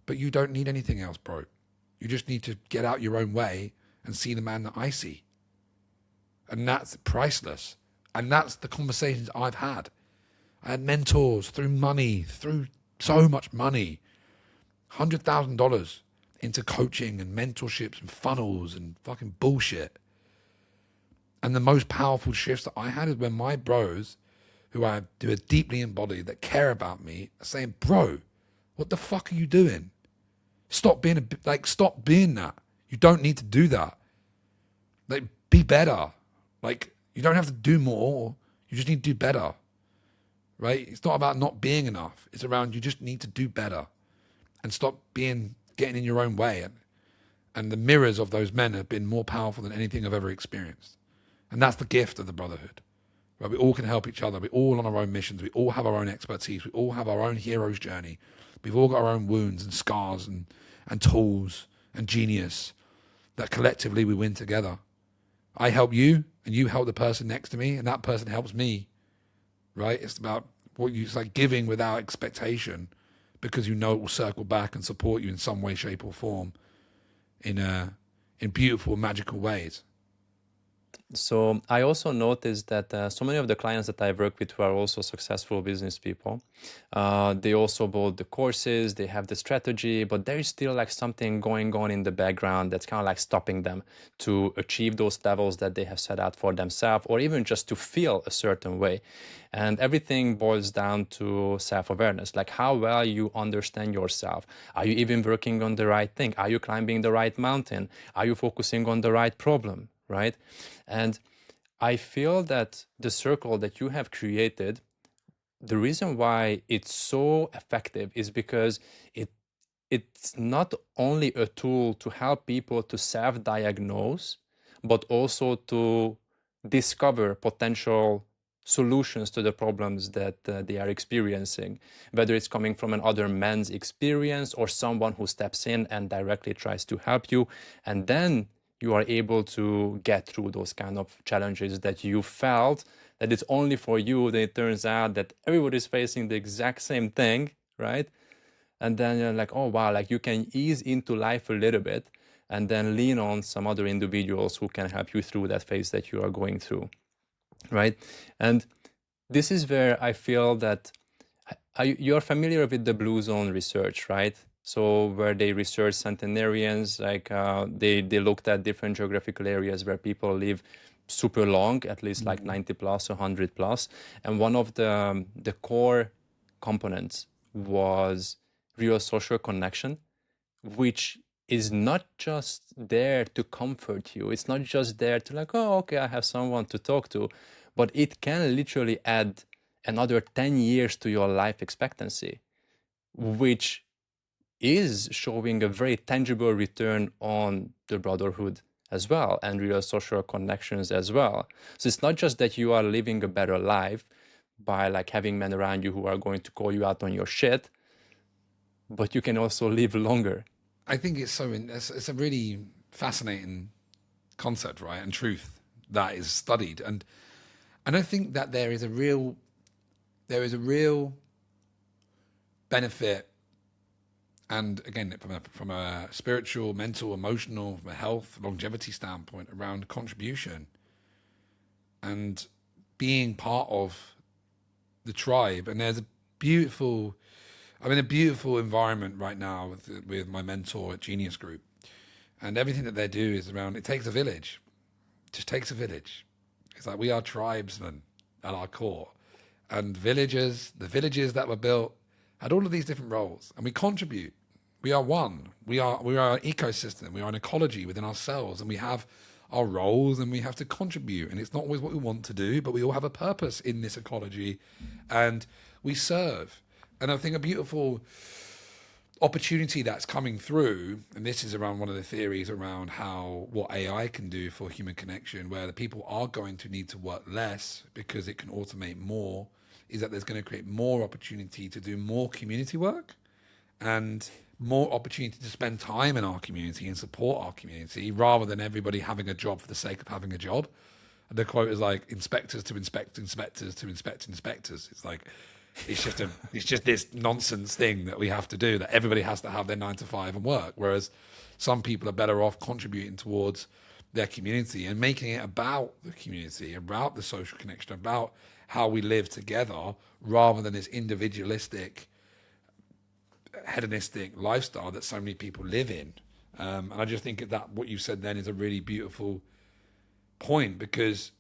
[SPEAKER 1] but you don't need anything else, bro. You just need to get out your own way and see the man that I see. And that's priceless. And that's the conversations I've had. I had mentors through money, through so much money, $100,000 into coaching and mentorships and funnels and fucking bullshit. And the most powerful shifts that I had is when my bros, who are deeply embodied, that care about me, are saying, bro, what the fuck are you doing? Stop being stop being that. You don't need to do that. Like, be better. Like, you don't have to do more. You just need to do better. Right? It's not about not being enough. It's around you just need to do better and stop getting in your own way. And the mirrors of those men have been more powerful than anything I've ever experienced. And that's the gift of the brotherhood. Right? We all can help each other. We're all on our own missions. We all have our own expertise. We all have our own hero's journey. We've all got our own wounds and scars and tools and genius that collectively we win together. I help you and you help the person next to me and that person helps me. Right? It's about it's like giving without expectation, because you know it will circle back and support you in some way, shape or form in beautiful, magical ways.
[SPEAKER 3] So I also noticed that so many of the clients that I've worked with who are also successful business people, they also bought the courses, they have the strategy, but there is still like something going on in the background that's kind of like stopping them to achieve those levels that they have set out for themselves, or even just to feel a certain way. And everything boils down to self-awareness, like how well you understand yourself. Are you even working on the right thing? Are you climbing the right mountain? Are you focusing on the right problem? Right? And I feel that the circle that you have created, the reason why it's so effective is because it's not only a tool to help people to self-diagnose, but also to discover potential solutions to the problems that they are experiencing, whether it's coming from another man's experience or someone who steps in and directly tries to help you. And then you are able to get through those kind of challenges that you felt that it's only for you. Then it turns out that everybody's facing the exact same thing, right? And then you're like, oh wow, like you can ease into life a little bit and then lean on some other individuals who can help you through that phase that you are going through, right? And this is where I feel that you're familiar with the Blue Zone research, right? So where they research centenarians, like they looked at different geographical areas where people live super long, at least like 90 plus, 100 plus. And one of the core components was real social connection, which is not just there to comfort you. It's not just there to like, oh, okay, I have someone to talk to, but it can literally add another 10 years to your life expectancy, which is showing a very tangible return on the brotherhood as well and real social connections as well. So it's not just that you are living a better life by like having men around you who are going to call you out on your shit, but you can also live longer.
[SPEAKER 1] I think it's it's a really fascinating concept, right? And truth that is studied. And I think that there is a real benefit. And again, from a spiritual, mental, emotional, from a health, longevity standpoint around contribution and being part of the tribe. And there's I'm in a beautiful environment right now with my mentor at Genius Group. And everything that they do is around, it takes a village. It just takes a village. It's like we are tribesmen at our core. And the villages that were built had all of these different roles. And we contribute. We are one. We are an ecosystem. We are an ecology within ourselves. And we have our roles and we have to contribute. And it's not always what we want to do, but we all have a purpose in this ecology. And we serve. And I think a beautiful opportunity that's coming through, and this is around one of the theories around what AI can do for human connection, where the people are going to need to work less because it can automate more, is that there's going to create more opportunity to do more community work and more opportunity to spend time in our community and support our community rather than everybody having a job for the sake of having a job. And the quote is like, inspectors to inspect inspectors to inspect inspectors. It's like, it's just this nonsense thing that we have to do, that everybody has to have their 9 to 5 and work. Whereas some people are better off contributing towards their community and making it about the community, about the social connection, about how we live together rather than this individualistic, hedonistic lifestyle that so many people live in. And I just think that what you said then is a really beautiful point, because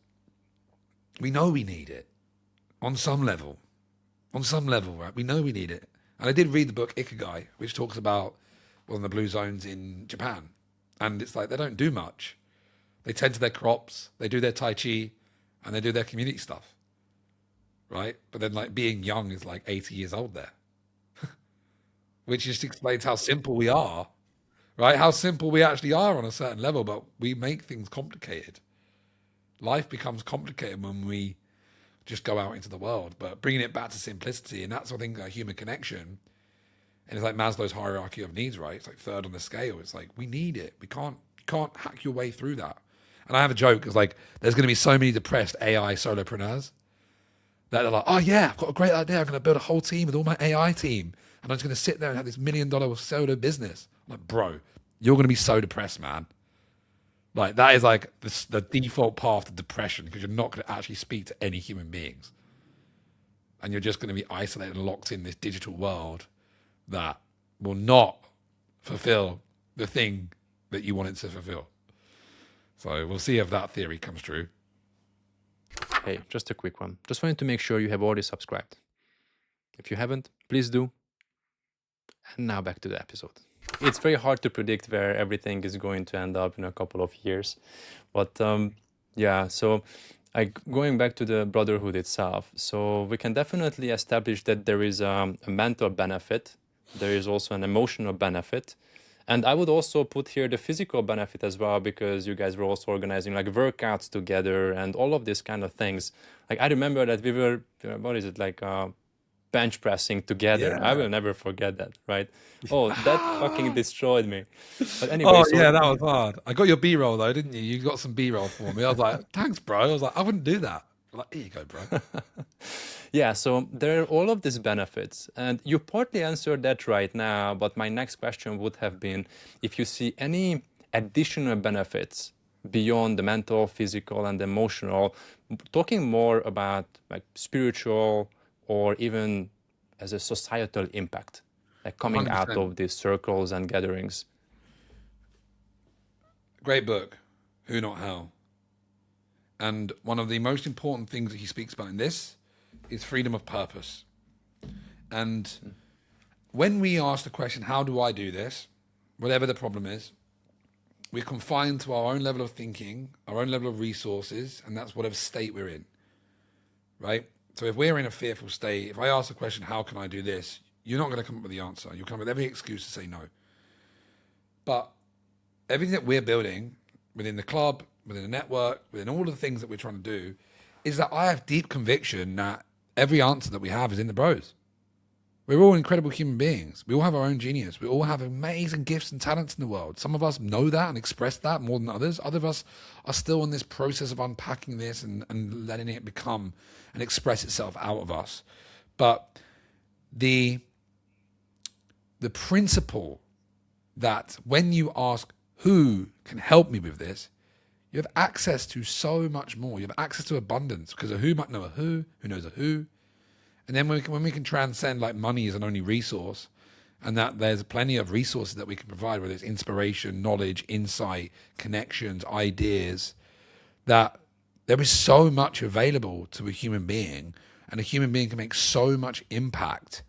[SPEAKER 1] we know we need it on some level. On some level, right? We know we need it. And I did read the book Ikigai, which talks about one of the blue zones in Japan. And it's like they don't do much. They tend to their crops, they do their Tai Chi, and they do their community stuff. Right? But then like being young is like 80 years old there. Which just explains how simple we are. Right? How simple we actually are on a certain level, but we make things complicated. Life becomes complicated when we just go out into the world, but bringing it back to simplicity, and that's I think a human connection. And it's like Maslow's hierarchy of needs, right? It's like third on the scale. It's like we need it. You can't hack your way through that. And I have a joke. It's like there's going to be so many depressed AI solopreneurs that are like, oh yeah, I've got a great idea. I'm going to build a whole team with all my AI team, and I'm just going to sit there and have this $1 million solo business. I'm like, bro, you're going to be so depressed, man. Like that is like the default path to depression, because you're not going to actually speak to any human beings, and you're just going to be isolated and locked in this digital world that will not fulfill the thing that you want it to fulfill. So we'll see if that theory comes true.
[SPEAKER 2] Hey, just a quick one. Just wanted to make sure you have already subscribed. If you haven't, please do. And now back to the episode.
[SPEAKER 3] It's very hard to predict where everything is going to end up in a couple of years. But yeah, so going back to the Brotherhood itself, so we can definitely establish that there is a mental benefit. There is also an emotional benefit. And I would also put here the physical benefit as well, because you guys were also organizing like workouts together and all of these kind of things. Like I remember that we were, what is it, like bench pressing together.
[SPEAKER 1] Yeah.
[SPEAKER 3] I will never forget that, right? Oh, that fucking destroyed me. But anyway,
[SPEAKER 1] Oh
[SPEAKER 3] so
[SPEAKER 1] yeah, that was hard. I got your B-roll though, didn't you? You got some B-roll for me. I was like, thanks, bro. I was like, I wouldn't do that. I'm like, here you go, bro.
[SPEAKER 3] yeah, so there are all of these benefits, and you partly answered that right now, but my next question would have been if you see any additional benefits beyond the mental, physical, and emotional, talking more about like spiritual or even as a societal impact, like coming
[SPEAKER 1] 100%.
[SPEAKER 3] out of these circles and gatherings.
[SPEAKER 1] Great book, Who Not How. And one of the most important things that he speaks about in this is freedom of purpose. And when we ask the question, how do I do this? Whatever the problem is, we're confined to our own level of thinking, our own level of resources, and that's whatever state we're in, right? So if we're in a fearful state, if I ask the question, how can I do this? You're not going to come up with the answer. You'll come up with every excuse to say no. But everything that we're building within the club, within the network, within all of the things that we're trying to do, is that I have deep conviction that every answer that we have is in the bros. We're all incredible human beings. We all have our own genius. We all have amazing gifts and talents in the world. Some of us know that and express that more than others. Other of us are still in this process of unpacking this and letting it become and express itself out of us. But the the principle that when you ask who can help me with this, you have access to so much more. You have access to abundance, because a who might know a who knows a who. And then when we can transcend like money as an only resource, and that there's plenty of resources that we can provide, whether it's inspiration, knowledge, insight, connections, ideas, that there is so much available to a human being, and a human being can make so much impact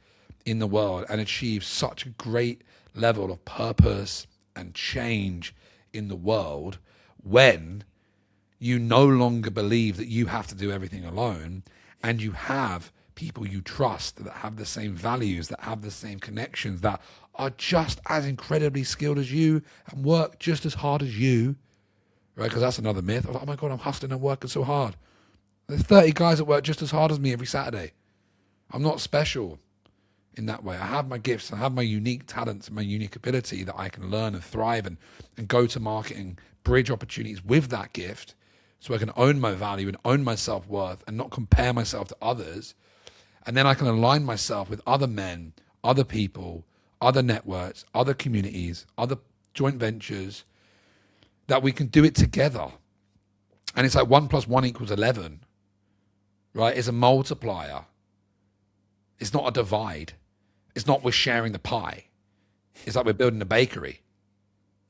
[SPEAKER 1] in the world and achieve such a great level of purpose and change in the world when you no longer believe that you have to do everything alone, and you have people you trust that have the same values, that have the same connections, that are just as incredibly skilled as you and work just as hard as you, right? Because that's another myth. Oh my God, I'm hustling and working so hard. There's 30 guys that work just as hard as me every Saturday. I'm not special in that way. I have my gifts, I have my unique talents and my unique ability that I can learn and thrive and go to market and bridge opportunities with that gift, so I can own my value and own my self-worth and not compare myself to others. And then I can align myself with other men, other people, other networks, other communities, other joint ventures, that we can do it together. And it's like 1 + 1 = 11, right? It's a multiplier. It's not a divide. It's not we're sharing the pie. It's like we're building a bakery.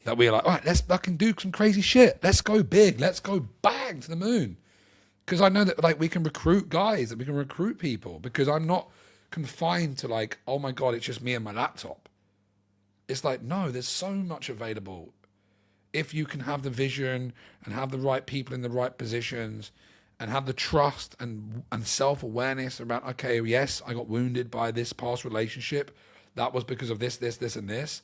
[SPEAKER 1] That we're like, all right, let's fucking do some crazy shit. Let's go big. Let's go bang to the moon. Because I know that like we can recruit guys, that we can recruit people, because I'm not confined to like, oh my God, it's just me and my laptop. It's like, no, there's so much available. If you can have the vision and have the right people in the right positions and have the trust and self-awareness around, okay, yes, I got wounded by this past relationship. That was because of this, and this.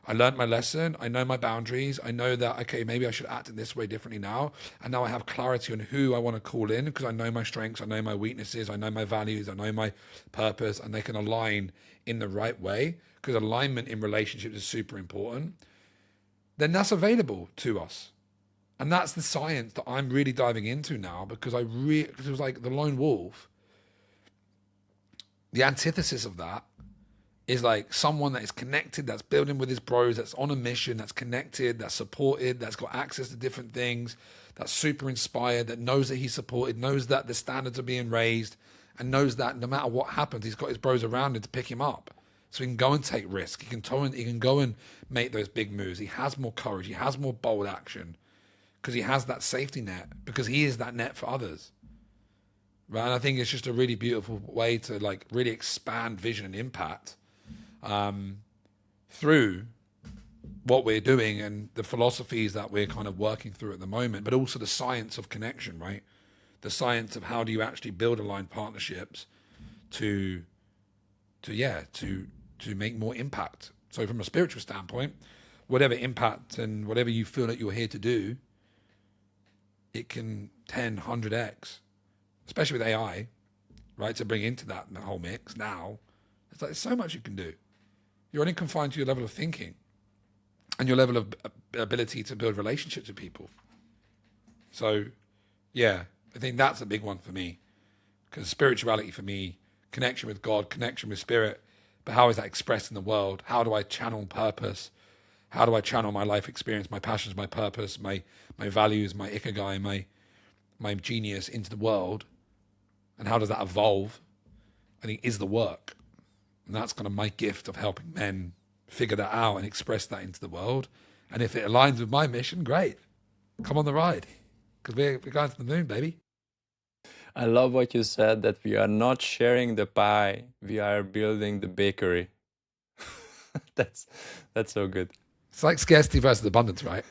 [SPEAKER 1] I learned my lesson. I know my boundaries. I know that, okay, maybe I should act in this way differently now. And now I have clarity on who I want to call in, because I know my strengths, I know my weaknesses, I know my values, I know my purpose, and they can align in the right way, because alignment in relationships is super important. Then that's available to us. And that's the science that I'm really diving into now, because because it was like the lone wolf. The antithesis of that is like someone that is connected, that's building with his bros, that's on a mission, that's connected, that's supported, that's got access to different things, that's super inspired, that knows that he's supported, knows that the standards are being raised, and knows that no matter what happens, he's got his bros around him to pick him up. So he can go and take risks. He can go and make those big moves. He has more courage. He has more bold action, because he has that safety net, because he is that net for others. Right? And I think it's just a really beautiful way to like really expand vision and impact through what we're doing and the philosophies that we're kind of working through at the moment, but also the science of connection, right? The science of how do you actually build aligned partnerships to make more impact. So from a spiritual standpoint, whatever impact and whatever you feel that you're here to do, it can 10, 100x, especially with AI, right? To bring into that whole mix now, it's like there's so much you can do. You're only confined to your level of thinking and your level of ability to build relationships with people. So, yeah, I think that's a big one for me, because spirituality for me, connection with God, connection with spirit, but how is that expressed in the world? How do I channel purpose? How do I channel my life experience, my passions, my purpose, my values, my ikigai, my genius into the world? And how does that evolve? I think is the work. And that's kind of my gift of helping men figure that out and express that into the world. And if it aligns with my mission, great. Come on the ride, because we're going to the moon, baby.
[SPEAKER 3] I love what you said, that we are not sharing the pie, we are building the bakery. That's so good.
[SPEAKER 1] It's like scarcity versus abundance, right?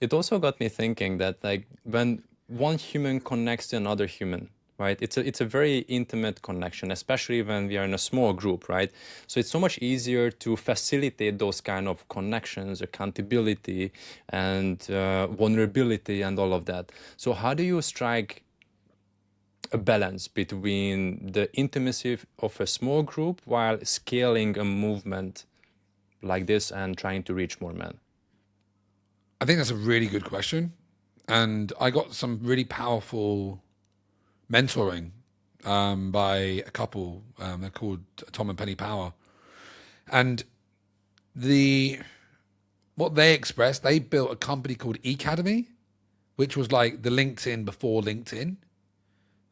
[SPEAKER 3] It also got me thinking that like when one human connects to another human, right? It's a very intimate connection, especially when we are in a small group, right? So it's so much easier to facilitate those kind of connections, accountability, and vulnerability, and all of that. So how do you strike a balance between the intimacy of a small group while scaling a movement like this and trying to reach more men?
[SPEAKER 1] I think that's a really good question. And I got some really powerful mentoring by a couple. They're called Tom and Penny Power. And what they expressed, they built a company called Epidemic, which was like the LinkedIn before LinkedIn.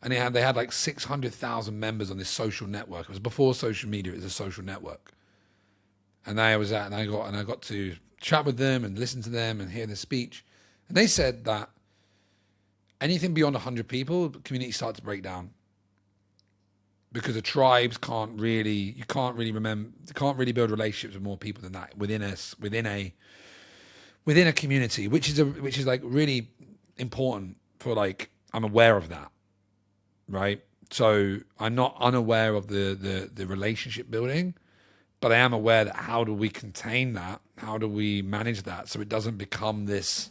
[SPEAKER 1] And they had like 600,000 members on this social network. It was before social media, it was a social network. And I got to chat with them and listen to them and hear their speech. And they said that anything beyond 100 people, the community starts to break down. Because the tribes you can't really build relationships with more people than that within a community, which is like really important for like, I'm aware of that, right? So I'm not unaware of the relationship building, but I am aware that how do we contain that? How do we manage that so it doesn't become this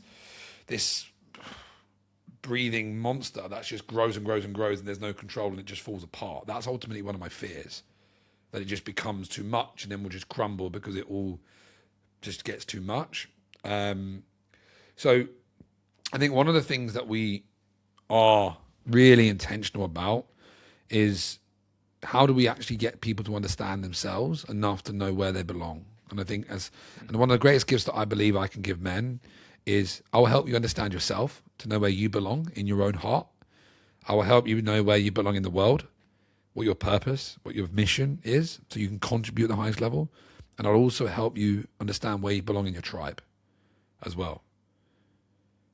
[SPEAKER 1] breathing monster that just grows and grows and grows and there's no control and it just falls apart. That's ultimately one of my fears, that it just becomes too much and then we'll just crumble because it all just gets too much. So I think one of the things that we are really intentional about is how do we actually get people to understand themselves enough to know where they belong. And I think and one of the greatest gifts that I believe I can give men is I will help you understand yourself to know where you belong in your own heart. I will help you know where you belong in the world, what your purpose, what your mission is, so you can contribute at the highest level. And I'll also help you understand where you belong in your tribe as well.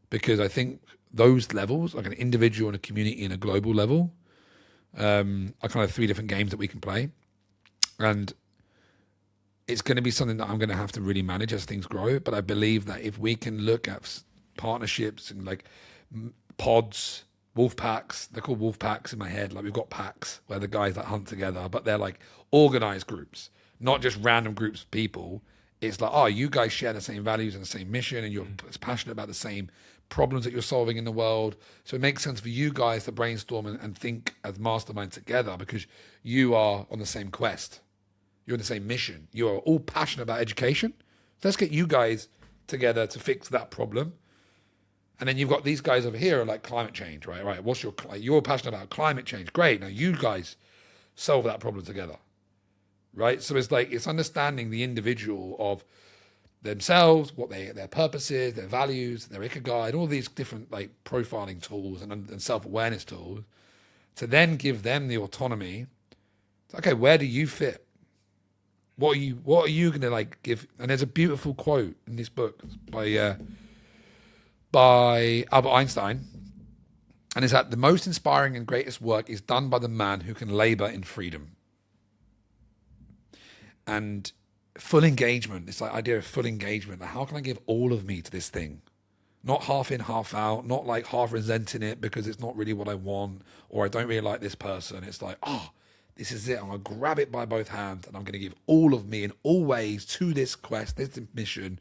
[SPEAKER 1] Because I think those levels, like an individual and a community and a global level, are kind of three different games that we can play. And it's going to be something that I'm going to have to really manage as things grow. But I believe that if we can look at partnerships and like pods, wolf packs, they're called wolf packs in my head. Like we've got packs where the guys that hunt together, but they're like organized groups, not just random groups of people. It's like, oh, you guys share the same values and the same mission and you're passionate about the same problems that you're solving in the world. So it makes sense for you guys to brainstorm and think as mastermind together because you are on the same quest. You're on the same mission. You are all passionate about education. Let's get you guys together to fix that problem. And then you've got these guys over here like climate change, right? Right. You're passionate about climate change. Great. Now you guys solve that problem together. Right. So it's understanding the individual of themselves, what their purpose is, their values, their ikigai, and all these different like profiling tools and self-awareness tools to then give them the autonomy. Okay, where do you fit? What are you going to like give? And there's a beautiful quote in this book by Albert Einstein, and it's that the most inspiring and greatest work is done by the man who can labor in freedom. And full engagement, it's like idea of full engagement. Like how can I give all of me to this thing? Not half in, half out, not like half resenting it because it's not really what I want, or I don't really like this person. It's like, oh, this is it. I'm going to grab it by both hands and I'm going to give all of me in all ways to this quest, this mission,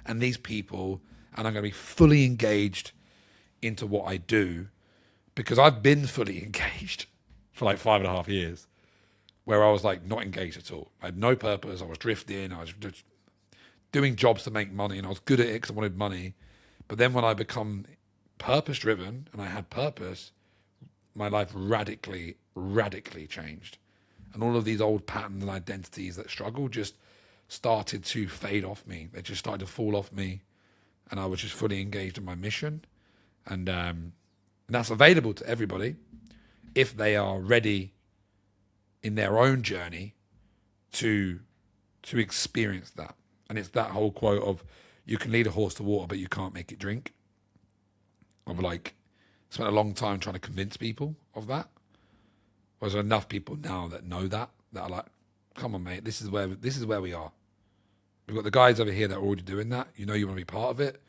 [SPEAKER 1] and these people. And I'm going to be fully engaged into what I do because I've been fully engaged for like 5.5 years where I was like not engaged at all. I had no purpose. I was drifting. I was just doing jobs to make money and I was good at it because I wanted money. But then when I become purpose driven and I had purpose, my life radically changed. And all of these old patterns and identities that struggle just started to fade off me. They just started to fall off me. And I was just fully engaged in my mission. And that's available to everybody if they are ready in their own journey to experience that. And it's that whole quote of you can lead a horse to water, but you can't make it drink. I've like spent a long time trying to convince people of that. There's enough people now that know that are like, come on, mate, this is where we are. We've got the guys over here that are already doing that. You know you want to be part of it.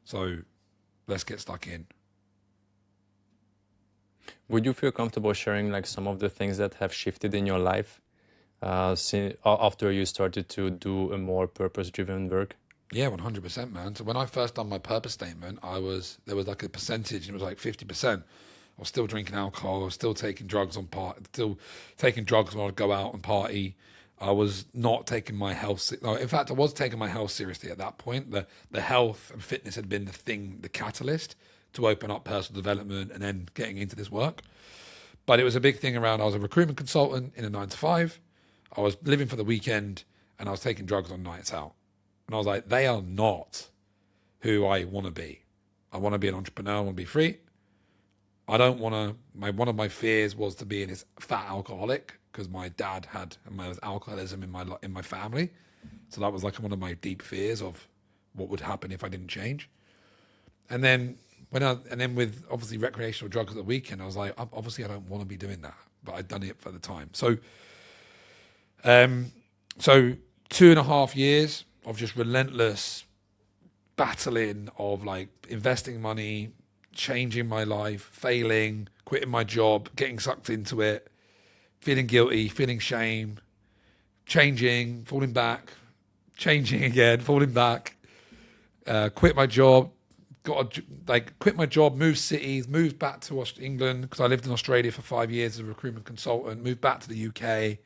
[SPEAKER 1] So let's get stuck in.
[SPEAKER 3] Would you feel comfortable sharing like some of the things that have shifted in your life after you started to do a more purpose-driven work?
[SPEAKER 1] Yeah, 100%, man. So when I first done my purpose statement, there was like a percentage, and it was like 50%. I was still drinking alcohol. I was still taking drugs when I'd go out and party. I was not taking my health. No, in fact, I was taking my health seriously at that point. The health and fitness had been the catalyst to open up personal development and then getting into this work. But it was a big thing around, I was a recruitment consultant in a 9 to 5. I was living for the weekend and I was taking drugs on nights out. And I was like, they are not who I want to be. I want to be an entrepreneur. I want to be free. I don't want to. One of my fears was to be this fat alcoholic because my dad had alcoholism in my family. So that was like one of my deep fears of what would happen if I didn't change. And then with obviously recreational drugs at the weekend, I was like, obviously I don't want to be doing that, but I'd done it for the time. So 2.5 years of just relentless battling of like investing money, changing my life, failing, quitting my job, getting sucked into it, feeling guilty, feeling shame, changing, falling back, changing again, falling back, quit my job, quit my job, moved cities, moved back to England because I lived in Australia for 5 years as a recruitment consultant, moved back to the UK,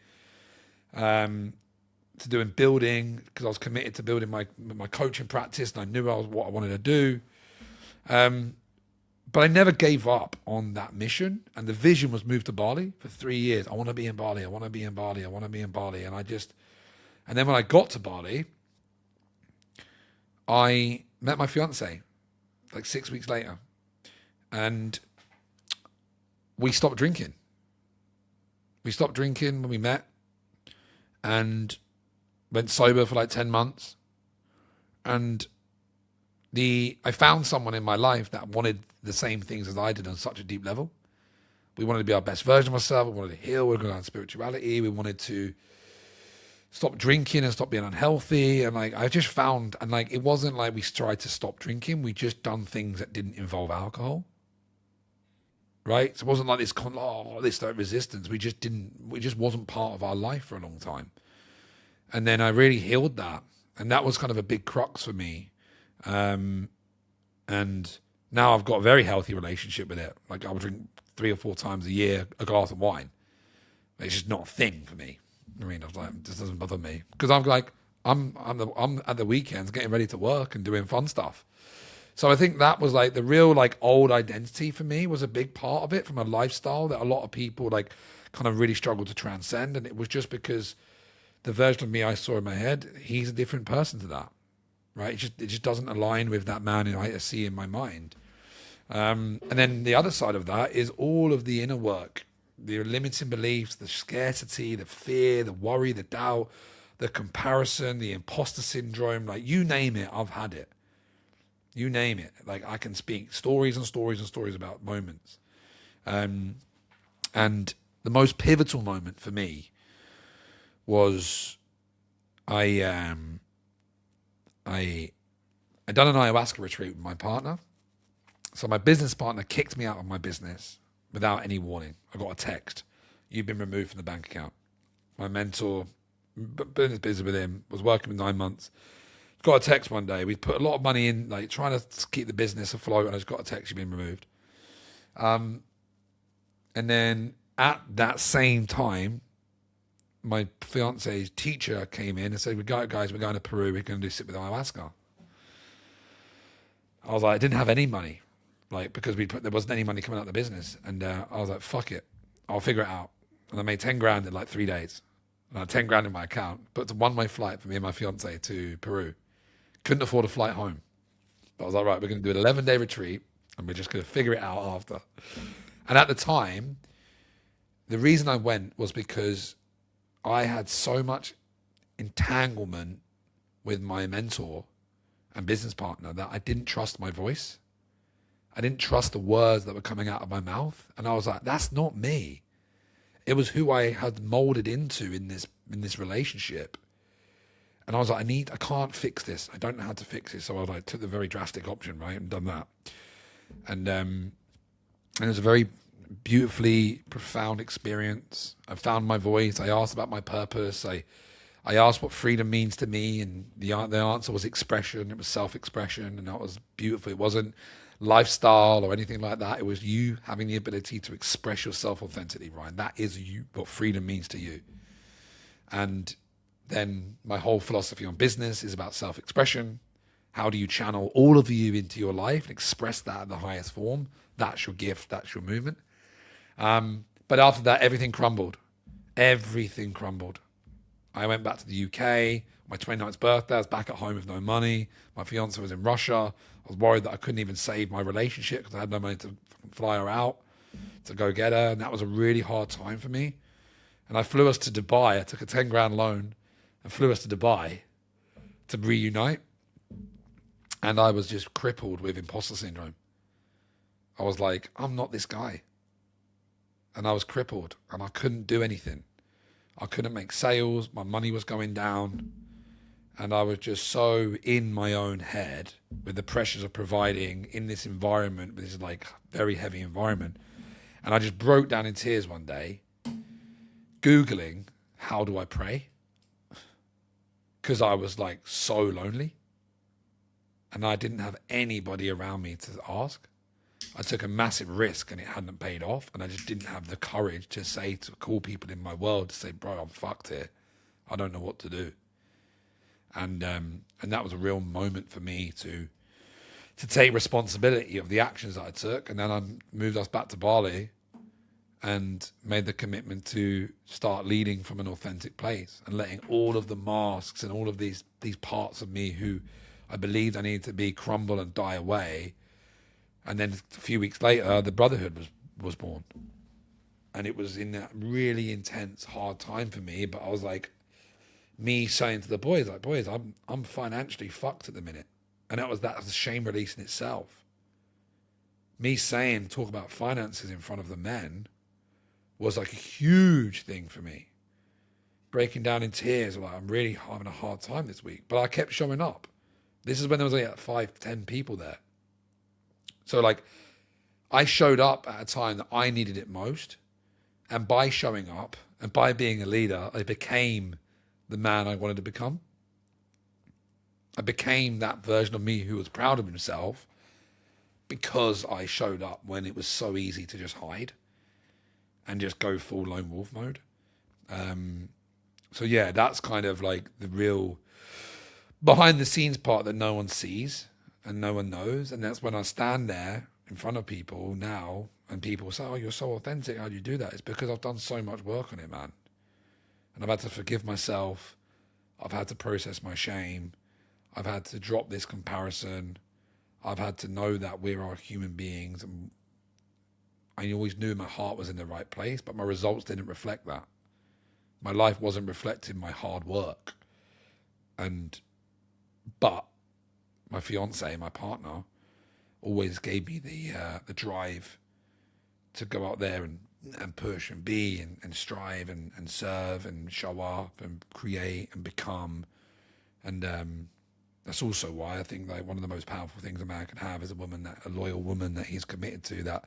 [SPEAKER 1] to doing building because I was committed to building my coaching practice and I knew what I wanted to do. But I never gave up on that mission, and the vision was moved to Bali for 3 years. I want to be in Bali. I want to be in Bali. I want to be in Bali. And then when I got to Bali, I met my fiance like 6 weeks later, and we stopped drinking. We stopped drinking when we met, and went sober for like 10 months. And I found someone in my life that wanted the same things as I did on such a deep level. We wanted to be our best version of ourselves. We wanted to heal. We wanted to go on spirituality. We wanted to stop drinking and stop being unhealthy. And like, I just found, and like, it wasn't like we tried to stop drinking. We just done things that didn't involve alcohol. Right? So it wasn't like this resistance. We just wasn't part of our life for a long time. And then I really healed that. And that was kind of a big crux for me. And now I've got a very healthy relationship with it. Like I would drink 3 or 4 times a year a glass of wine. It's just not a thing for me. I mean, I was like, it just doesn't bother me because I'm at the weekends getting ready to work and doing fun stuff. So I think that was like the real like old identity for me was a big part of it from a lifestyle that a lot of people like kind of really struggle to transcend. And it was just because the version of me I saw in my head, he's a different person to that. Right? It just doesn't align with that man who I see in my mind. And then the other side of that is all of the inner work, the limiting beliefs, the scarcity, the fear, the worry, the doubt, the comparison, the imposter syndrome, like you name it, I've had it. You name it. Like I can speak stories and stories and stories about moments. And the most pivotal moment for me was I done an ayahuasca retreat with my partner. So my business partner kicked me out of my business without any warning. I got a text. You've been removed from the bank account. My mentor, business with him, was working for 9 months. Got a text one day. We put a lot of money in, like trying to keep the business afloat, and I just got a text, you've been removed. And then at that same time, my fiance's teacher came in and said, we're going to Peru. We're going to do sit with ayahuasca. I was like, I didn't have any money, like because there wasn't any money coming out of the business, and I was like, fuck it, I'll figure it out. And I made 10 grand in like 3 days. And I had 10 grand in my account, but won my flight for me and my fiance to Peru. Couldn't afford a flight home. But I was like, right, we're going to do an 11-day retreat, and we're just going to figure it out after. And at the time, the reason I went was because I had so much entanglement with my mentor and business partner that I didn't trust my voice. I didn't trust the words that were coming out of my mouth. And I was like, that's not me. It was who I had molded into in this relationship. And I was like, I can't fix this. I don't know how to fix it. So I took the very drastic option, right, and done that. And it was a very beautifully profound experience. I found my voice. I asked about my purpose. I asked what freedom means to me, and the answer was expression. It was self-expression, and that was beautiful. It wasn't lifestyle or anything like that. It was you having the ability to express yourself authentically, Ryan. That is you, what freedom means to you. And then my whole philosophy on business is about self-expression. How do you channel all of you into your life and express that in the highest form? That's your gift. That's your movement. But after that, everything crumbled. Everything crumbled. I went back to the UK. my 29th birthday. I was back at home with no money. My fiance was in Russia. I was worried that I couldn't even save my relationship because I had no money to fly her out to go get her. And that was a really hard time for me. And I flew us to Dubai. I took a 10 grand loan and flew us to Dubai to reunite. And I was just crippled with imposter syndrome. I was like, I'm not this guy. And I was crippled and I couldn't do anything. I couldn't make sales. My money was going down. And I was just so in my own head with the pressures of providing in this environment, this like very heavy environment. And I just broke down in tears one day, Googling, how do I pray? Because I was like so lonely. And I didn't have anybody around me to ask. I took a massive risk and it hadn't paid off. And I just didn't have the courage to call people in my world to say, bro, I'm fucked here. I don't know what to do. And that was a real moment for me to take responsibility of the actions that I took. And then I moved us back to Bali and made the commitment to start leading from an authentic place and letting all of the masks and all of these parts of me who I believed I needed to be crumble and die away. And then a few weeks later, the Brotherhood was born. And it was in that really intense, hard time for me. But I was like, me saying to the boys, like, boys, I'm financially fucked at the minute. And that was a shame release in itself. Me saying, talk about finances in front of the men was like a huge thing for me. Breaking down in tears, like, I'm really having a hard time this week. But I kept showing up. This is when there was like 5, 10 people there. So like, I showed up at a time that I needed it most. And by showing up and by being a leader, I became the man I wanted to become. I became that version of me who was proud of himself because I showed up when it was so easy to just hide and just go full lone wolf mode. So yeah, that's kind of like the real behind the scenes part that no one sees and no one knows. And that's when I stand there in front of people now and people say, oh, you're so authentic. How do you do that? It's because I've done so much work on it, man. And I've had to forgive myself. I've had to process my shame. I've had to drop this comparison. I've had to know that we are human beings. And I always knew my heart was in the right place, but my results didn't reflect that. My life wasn't reflecting my hard work. But my fiance, my partner, always gave me the drive to go out there and push and be and strive and serve and show up and create and become. And that's also why I think like one of the most powerful things a man can have is a loyal woman that he's committed to, that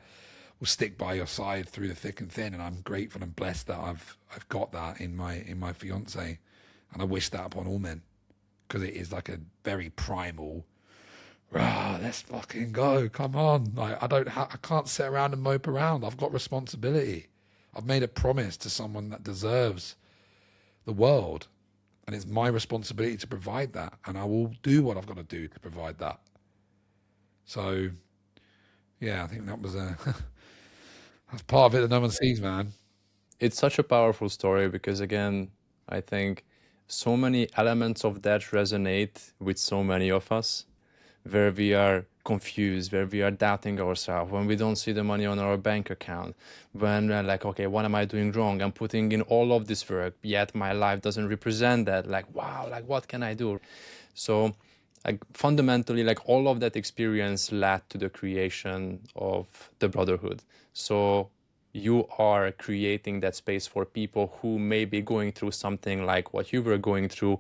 [SPEAKER 1] will stick by your side through the thick and thin. And I'm grateful and blessed that I've got that in my fiance, and I wish that upon all men, because it is like a very primal, let's fucking go, come on. Like I can't sit around and mope around. I've got responsibility. I've made a promise to someone that deserves the world, and it's my responsibility to provide that, and I will do what I've got to do to provide that. So yeah, I think that was that's part of it that no one sees, man.
[SPEAKER 3] It's such a powerful story because, again, I think so many elements of that resonate with so many of us, where we are confused, where we are doubting ourselves, when we don't see the money on our bank account, when we're like, okay, what am I doing wrong? I'm putting in all of this work, yet my life doesn't represent that. Like, wow, like what can I do? So like fundamentally, like all of that experience led to the creation of the Brotherhood. So you are creating that space for people who may be going through something like what you were going through.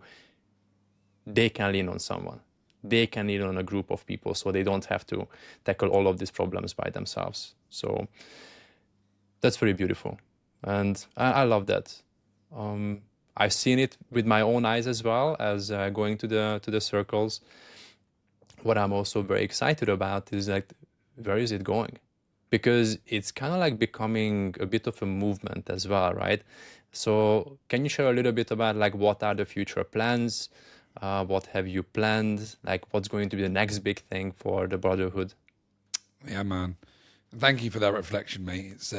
[SPEAKER 3] They can lean on someone. They can lean on a group of people, so they don't have to tackle all of these problems by themselves. So that's very beautiful. And I love that. I've seen it with my own eyes as well as going to the circles. What I'm also very excited about is like, where is it going? Because it's kind of like becoming a bit of a movement as well, right? So can you share a little bit about like what are the future plans? What have you planned? Like what's going to be the next big thing for the Brotherhood?
[SPEAKER 1] Yeah, man. Thank you for that reflection, mate. It's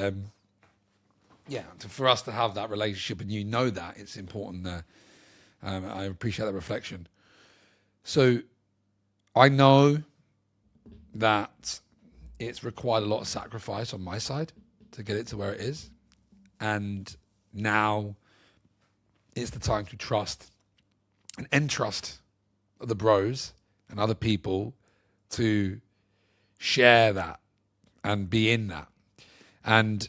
[SPEAKER 1] for us to have that relationship, and you know that it's important I appreciate that reflection. So I know that it's required a lot of sacrifice on my side to get it to where it is. And now it's the time to trust and entrust the bros and other people to share that and be in that. And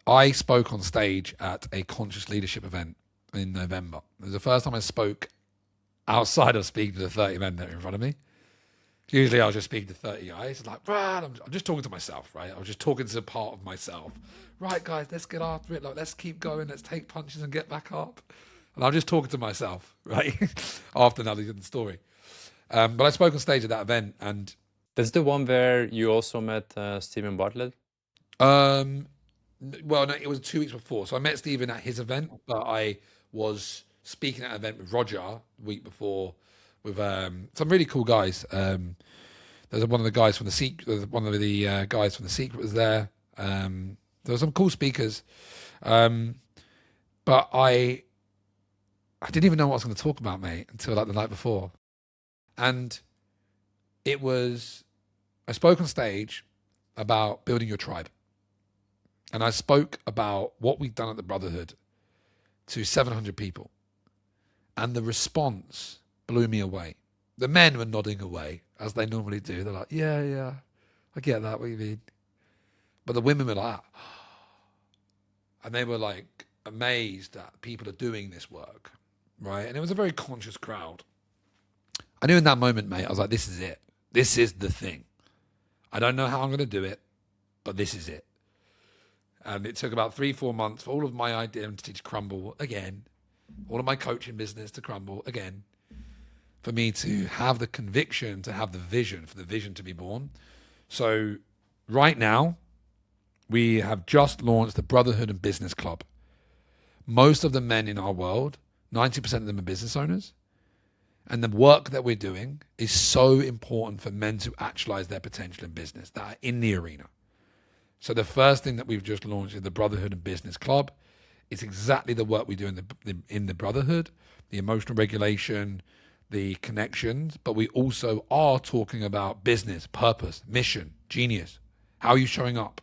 [SPEAKER 1] I spoke on stage at a conscious leadership event in November. It was the first time I spoke outside of speaking to the 30 men that are in front of me. Usually I was just speaking to 30 guys. Like, Brad, I'm just talking to myself, right? I was just talking to a part of myself. Right, guys, let's get after it. Like, let's keep going. Let's take punches and get back up. And I'm just talking to myself, right? After now the story. But I spoke on stage at that event, and
[SPEAKER 3] That's the one where you also met Stephen Bartlett?
[SPEAKER 1] well, no, it was 2 weeks before. So I met Stephen at his event, but I was speaking at an event with Roger the week before with some really cool guys. There's one of the guys from the Secret. One of the guys from the Secret was there. There were some cool speakers, but I didn't even know what I was going to talk about, mate, until like the night before, and I spoke on stage about building your tribe. And I spoke about what we've done at the Brotherhood to 700 people. And the response blew me away. The men were nodding away, as they normally do. They're like, yeah, I get that, what you mean. But the women were like, and they were like amazed that people are doing this work, right? And it was a very conscious crowd. I knew in that moment, mate, I was like, this is it. This is the thing. I don't know how I'm going to do it, but this is it. And it took about 3-4 months for all of my identity to crumble again, all of my coaching business to crumble again, for me to have the conviction, to have the vision, for the vision to be born. So right now, we have just launched the Brotherhood and Business Club. Most of the men in our world, 90% of them are business owners. And the work that we're doing is so important for men to actualize their potential in business that are in the arena. So the first thing that we've just launched is the Brotherhood and Business Club. It's exactly the work we do in the Brotherhood, the emotional regulation, the connections, but we also are talking about business, purpose, mission, genius. How are you showing up?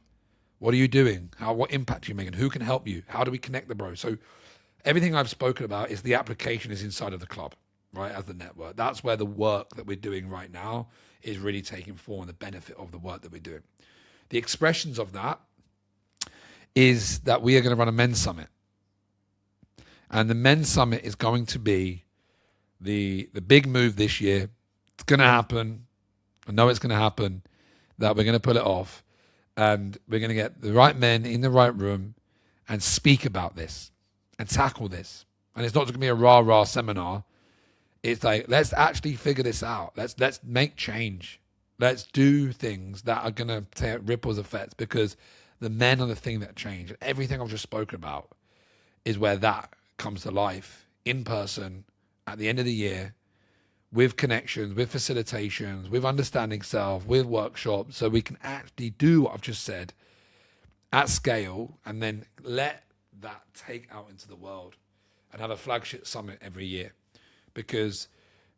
[SPEAKER 1] What are you doing? What impact are you making? Who can help you? How do we connect the bros? So everything I've spoken about is the application is inside of the club, right, as the network. That's where the work that we're doing right now is really taking form, the benefit of the work that we're doing. The expressions of that is that we are going to run a men's summit. And the men's summit is going to be the big move this year. It's going to happen. I know it's going to happen, that we're going to pull it off. And we're going to get the right men in the right room and speak about this and tackle this. And it's not just going to be a rah-rah seminar. It's like, let's actually figure this out. Let's make change. Let's do things that are going to take ripples effects, because the men are the thing that change. And everything I've just spoken about is where that comes to life in person at the end of the year, with connections, with facilitations, with understanding self, with workshops, so we can actually do what I've just said at scale, and then let that take out into the world and have a flagship summit every year. Because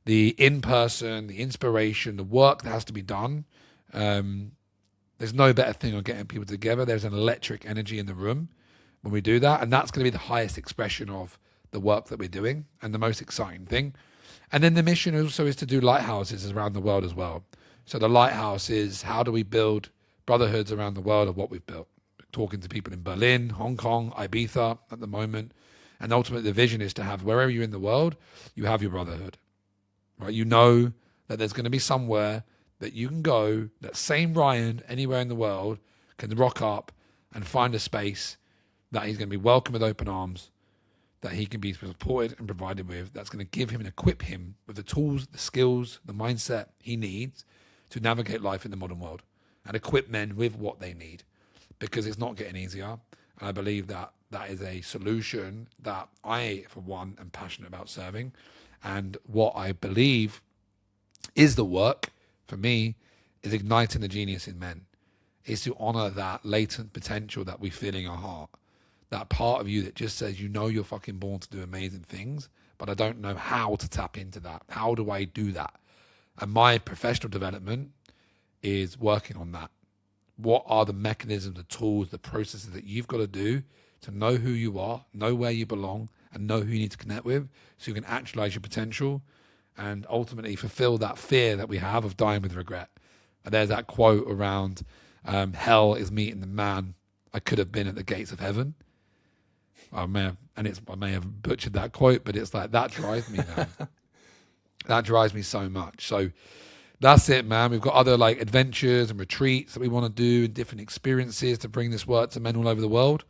[SPEAKER 1] the in-person, the inspiration, the work that has to be done, there's no better thing on getting people together. There's an electric energy in the room when we do that, and that's going to be the highest expression of the work that we're doing and the most exciting thing. And then the mission also is to do lighthouses around the world as well. So the lighthouse is, how do we build brotherhoods around the world of what we've built? Talking to people in Berlin, Hong Kong, Ibiza at the moment. And ultimately the vision is to have, wherever you're in the world, you have your brotherhood. Right? You know that there's going to be somewhere that you can go, that same Ryan anywhere in the world can rock up and find a space that he's going to be welcomed with open arms, that he can be supported and provided with, that's going to give him and equip him with the tools, the skills, the mindset he needs to navigate life in the modern world, and equip men with what they need, because it's not getting easier. And I believe that that is a solution that I, for one, am passionate about serving. And what I believe is the work for me is igniting the genius in men, is to honor that latent potential that we feel in our heart, that part of you that just says, you know, you're fucking born to do amazing things, but I don't know how to tap into that. How do I do that? And my professional development is working on that. What are the mechanisms, the tools, the processes that you've got to do to know who you are, know where you belong, and know who you need to connect with so you can actualize your potential and ultimately fulfill that fear that we have of dying with regret. And there's that quote around hell is meeting the man I could have been at the gates of heaven. I may have butchered that quote, but it's like, that drives me, man. That drives me so much. So that's it, man. We've got other like adventures and retreats that we want to do, different experiences to bring this work to men all over the world.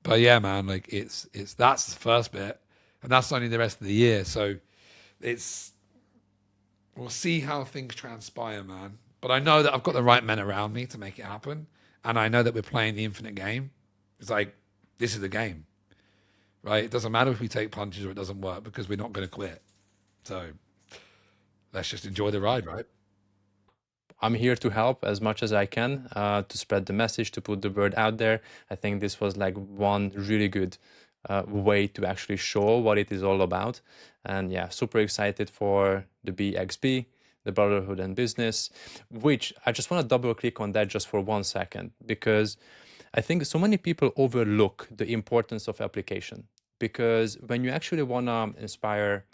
[SPEAKER 1] But yeah, man, like it's that's the first bit, and that's only the rest of the year. So we'll see how things transpire, man. But I know that I've got the right men around me to make it happen, and I know that we're playing the infinite game. It's like, this is the game, right? It doesn't matter if we take punches or it doesn't work because we're not going to quit. So let's just enjoy the ride, right?
[SPEAKER 3] I'm here to help as much as I can to spread the message, to put the word out there. I think this was like one really good way to actually show what it is all about. And yeah, super excited for the BXB, the Brotherhood and Business, which I just want to double click on that just for 1 second, because I think so many people overlook the importance of application. Because when you actually want to inspire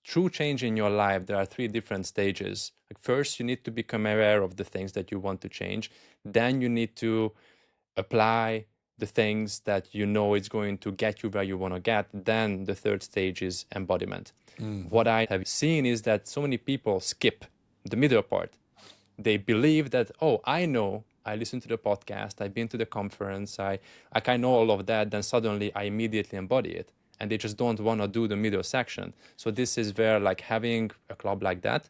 [SPEAKER 3] true change in your life, there are 3 different stages. Like first, you need to become aware of the things that you want to change. Then you need to apply the things that you know is going to get you where you want to get. Then the 3rd stage is embodiment. What I have seen is that so many people skip the middle part. They believe that, oh, I know, I listened to the podcast, I've been to the conference, I know all of that, then suddenly I immediately embody it. And they just don't want to do the middle section. So this is where like having a club like that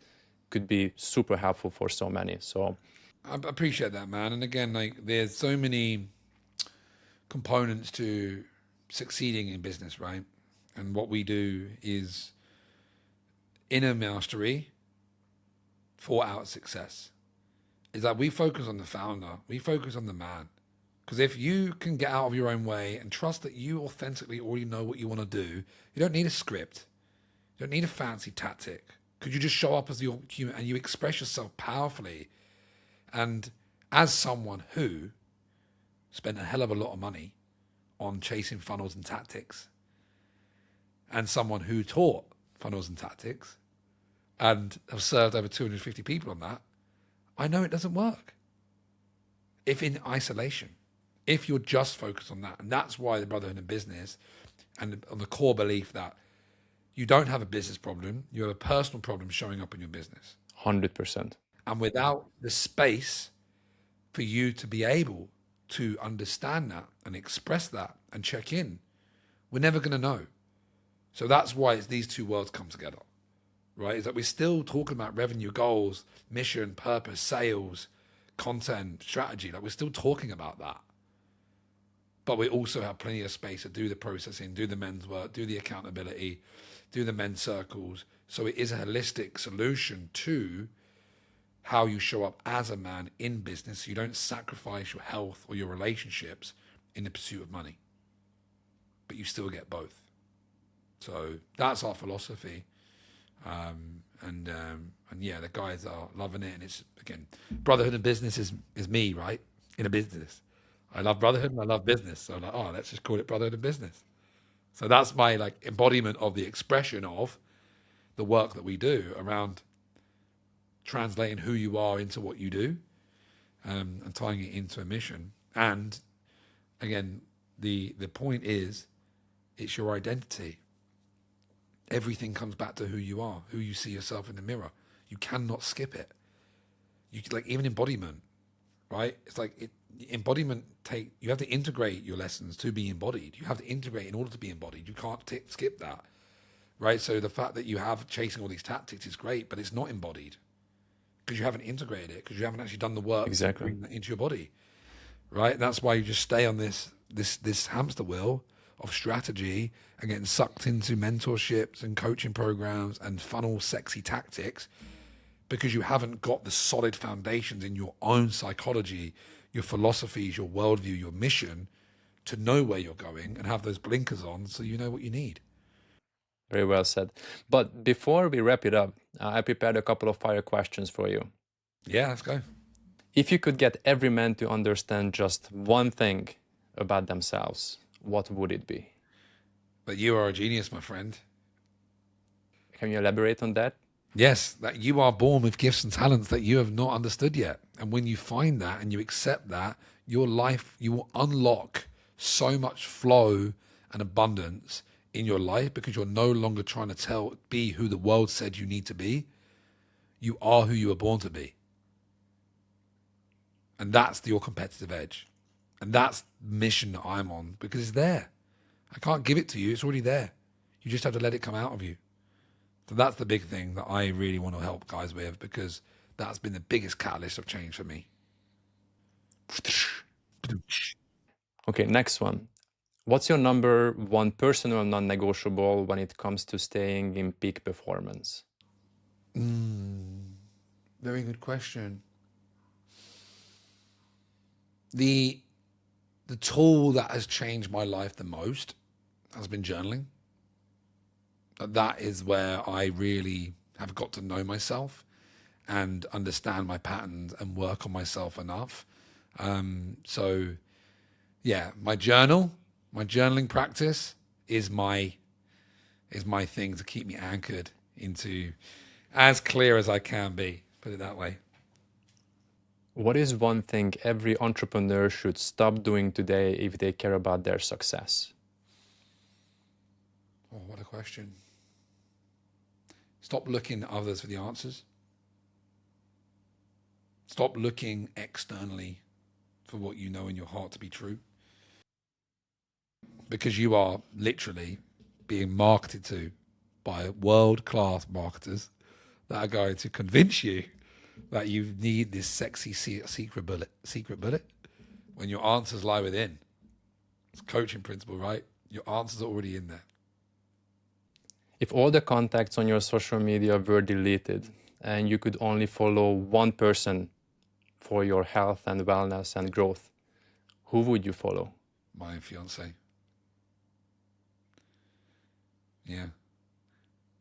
[SPEAKER 3] could be super helpful for so many. So
[SPEAKER 1] I appreciate that, man. And again, like there's so many components to succeeding in business, right? And what we do is inner mastery for out success. Is that we focus on the founder, we focus on the man. Because if you can get out of your own way and trust that you authentically already know what you want to do, you don't need a script. You don't need a fancy tactic. Could you just show up as your human and you express yourself powerfully? And as someone who spent a hell of a lot of money on chasing funnels and tactics, and someone who taught funnels and tactics, and have served over 250 people on that, I know it doesn't work. If in isolation. If you're just focused on that. And that's why the Brotherhood and Business, and on the core belief that you don't have a business problem, you have a personal problem showing up in your business.
[SPEAKER 3] 100%.
[SPEAKER 1] And without the space for you to be able to understand that and express that and check in, we're never going to know. So that's why it's these 2 worlds come together, right? Is that we're still talking about revenue goals, mission, purpose, sales, content, strategy. Like we're still talking about that. But we also have plenty of space to do the processing, do the men's work, do the accountability, do the men's circles. So it is a holistic solution to how you show up as a man in business. So you don't sacrifice your health or your relationships in the pursuit of money, but you still get both. So that's our philosophy. And yeah, the guys are loving it. And it's, again, Brotherhood and Business is me, right? In a business. I love brotherhood and I love business. So like, oh, let's just call it Brotherhood and Business. So that's my like embodiment of the expression of the work that we do around translating who you are into what you do, and tying it into a mission. And again, the point is, it's your identity. Everything comes back to who you are, who you see yourself in the mirror. You cannot skip it. You like even embodiment, right? It's like embodiment you have to integrate your lessons to be embodied. You have to integrate in order to be embodied. You can't skip that, right? So the fact that you have chasing all these tactics is great, but it's not embodied because you haven't integrated it, because you haven't actually done the work to bring that into your body, right? That's why you just stay on this hamster wheel of strategy and getting sucked into mentorships and coaching programs and funnel sexy tactics, because you haven't got the solid foundations in your own psychology, your philosophies, your worldview, your mission to know where you're going and have those blinkers on so you know what you need.
[SPEAKER 3] Very well said. But before we wrap it up, I prepared a couple of fire questions for you.
[SPEAKER 1] Yeah, let's go.
[SPEAKER 3] If you could get every man to understand just one thing about themselves, what would it be?
[SPEAKER 1] That you are a genius, my friend.
[SPEAKER 3] Can you elaborate on that?
[SPEAKER 1] Yes, that you are born with gifts and talents that you have not understood yet. And when you find that and you accept that, your life, you will unlock so much flow and abundance in your life because you're no longer trying to be who the world said you need to be. You are who you were born to be. And that's your competitive edge. And that's the mission that I'm on because it's there. I can't give it to you. It's already there. You just have to let it come out of you. So that's the big thing that I really want to help guys with because that's been the biggest catalyst of change for me.
[SPEAKER 3] Okay, next one. What's your number one personal non-negotiable when it comes to staying in peak performance?
[SPEAKER 1] Very good question. The tool that has changed my life the most has been journaling. That is where I really have got to know myself and understand my patterns and work on myself enough. So yeah, my journaling practice is my thing to keep me anchored into as clear as I can be, put it that way.
[SPEAKER 3] What is one thing every entrepreneur should stop doing today if they care about their success?
[SPEAKER 1] Oh, what a question. Stop looking at others for the answers. Stop looking externally for what you know in your heart to be true. Because you are literally being marketed to by world-class marketers that are going to convince you that you need this sexy secret bullet when your answers lie within. It's a coaching principle, right? Your answers are already in there.
[SPEAKER 3] If all the contacts on your social media were deleted and you could only follow one person for your health and wellness and growth, who would you follow?
[SPEAKER 1] My fiance. Yeah.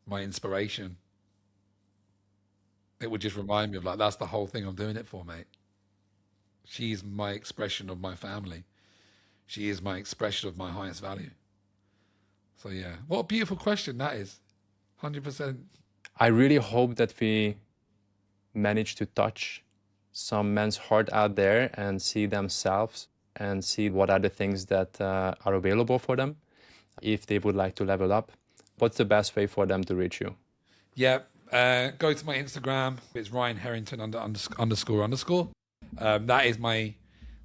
[SPEAKER 1] My inspiration. It would just remind me of like, that's the whole thing I'm doing it for, mate. She's my expression of my family. She is my expression of my highest value. So yeah, what a beautiful question that is. 100%.
[SPEAKER 3] I really hope that we manage to touch some men's heart out there and see themselves and see what are the things that are available for them if they would like to level up. What's the best way for them to reach you?
[SPEAKER 1] Yeah, go to my Instagram. It's Ryan Herrington __. That is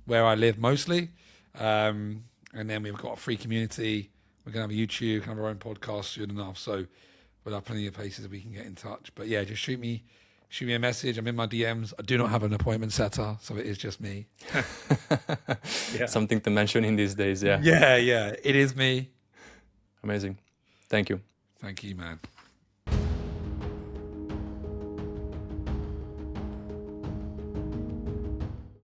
[SPEAKER 1] where I live mostly. And then we've got a free community. We're going to have a YouTube, have our own podcast soon enough. So we'll have plenty of places we can get in touch. But yeah, just shoot me a message. I'm in my DMs. I do not have an appointment setter, so it is just me.
[SPEAKER 3] Yeah. Something to mention in these days, yeah.
[SPEAKER 1] Yeah, it is me.
[SPEAKER 3] Amazing. Thank you.
[SPEAKER 1] Thank you, man.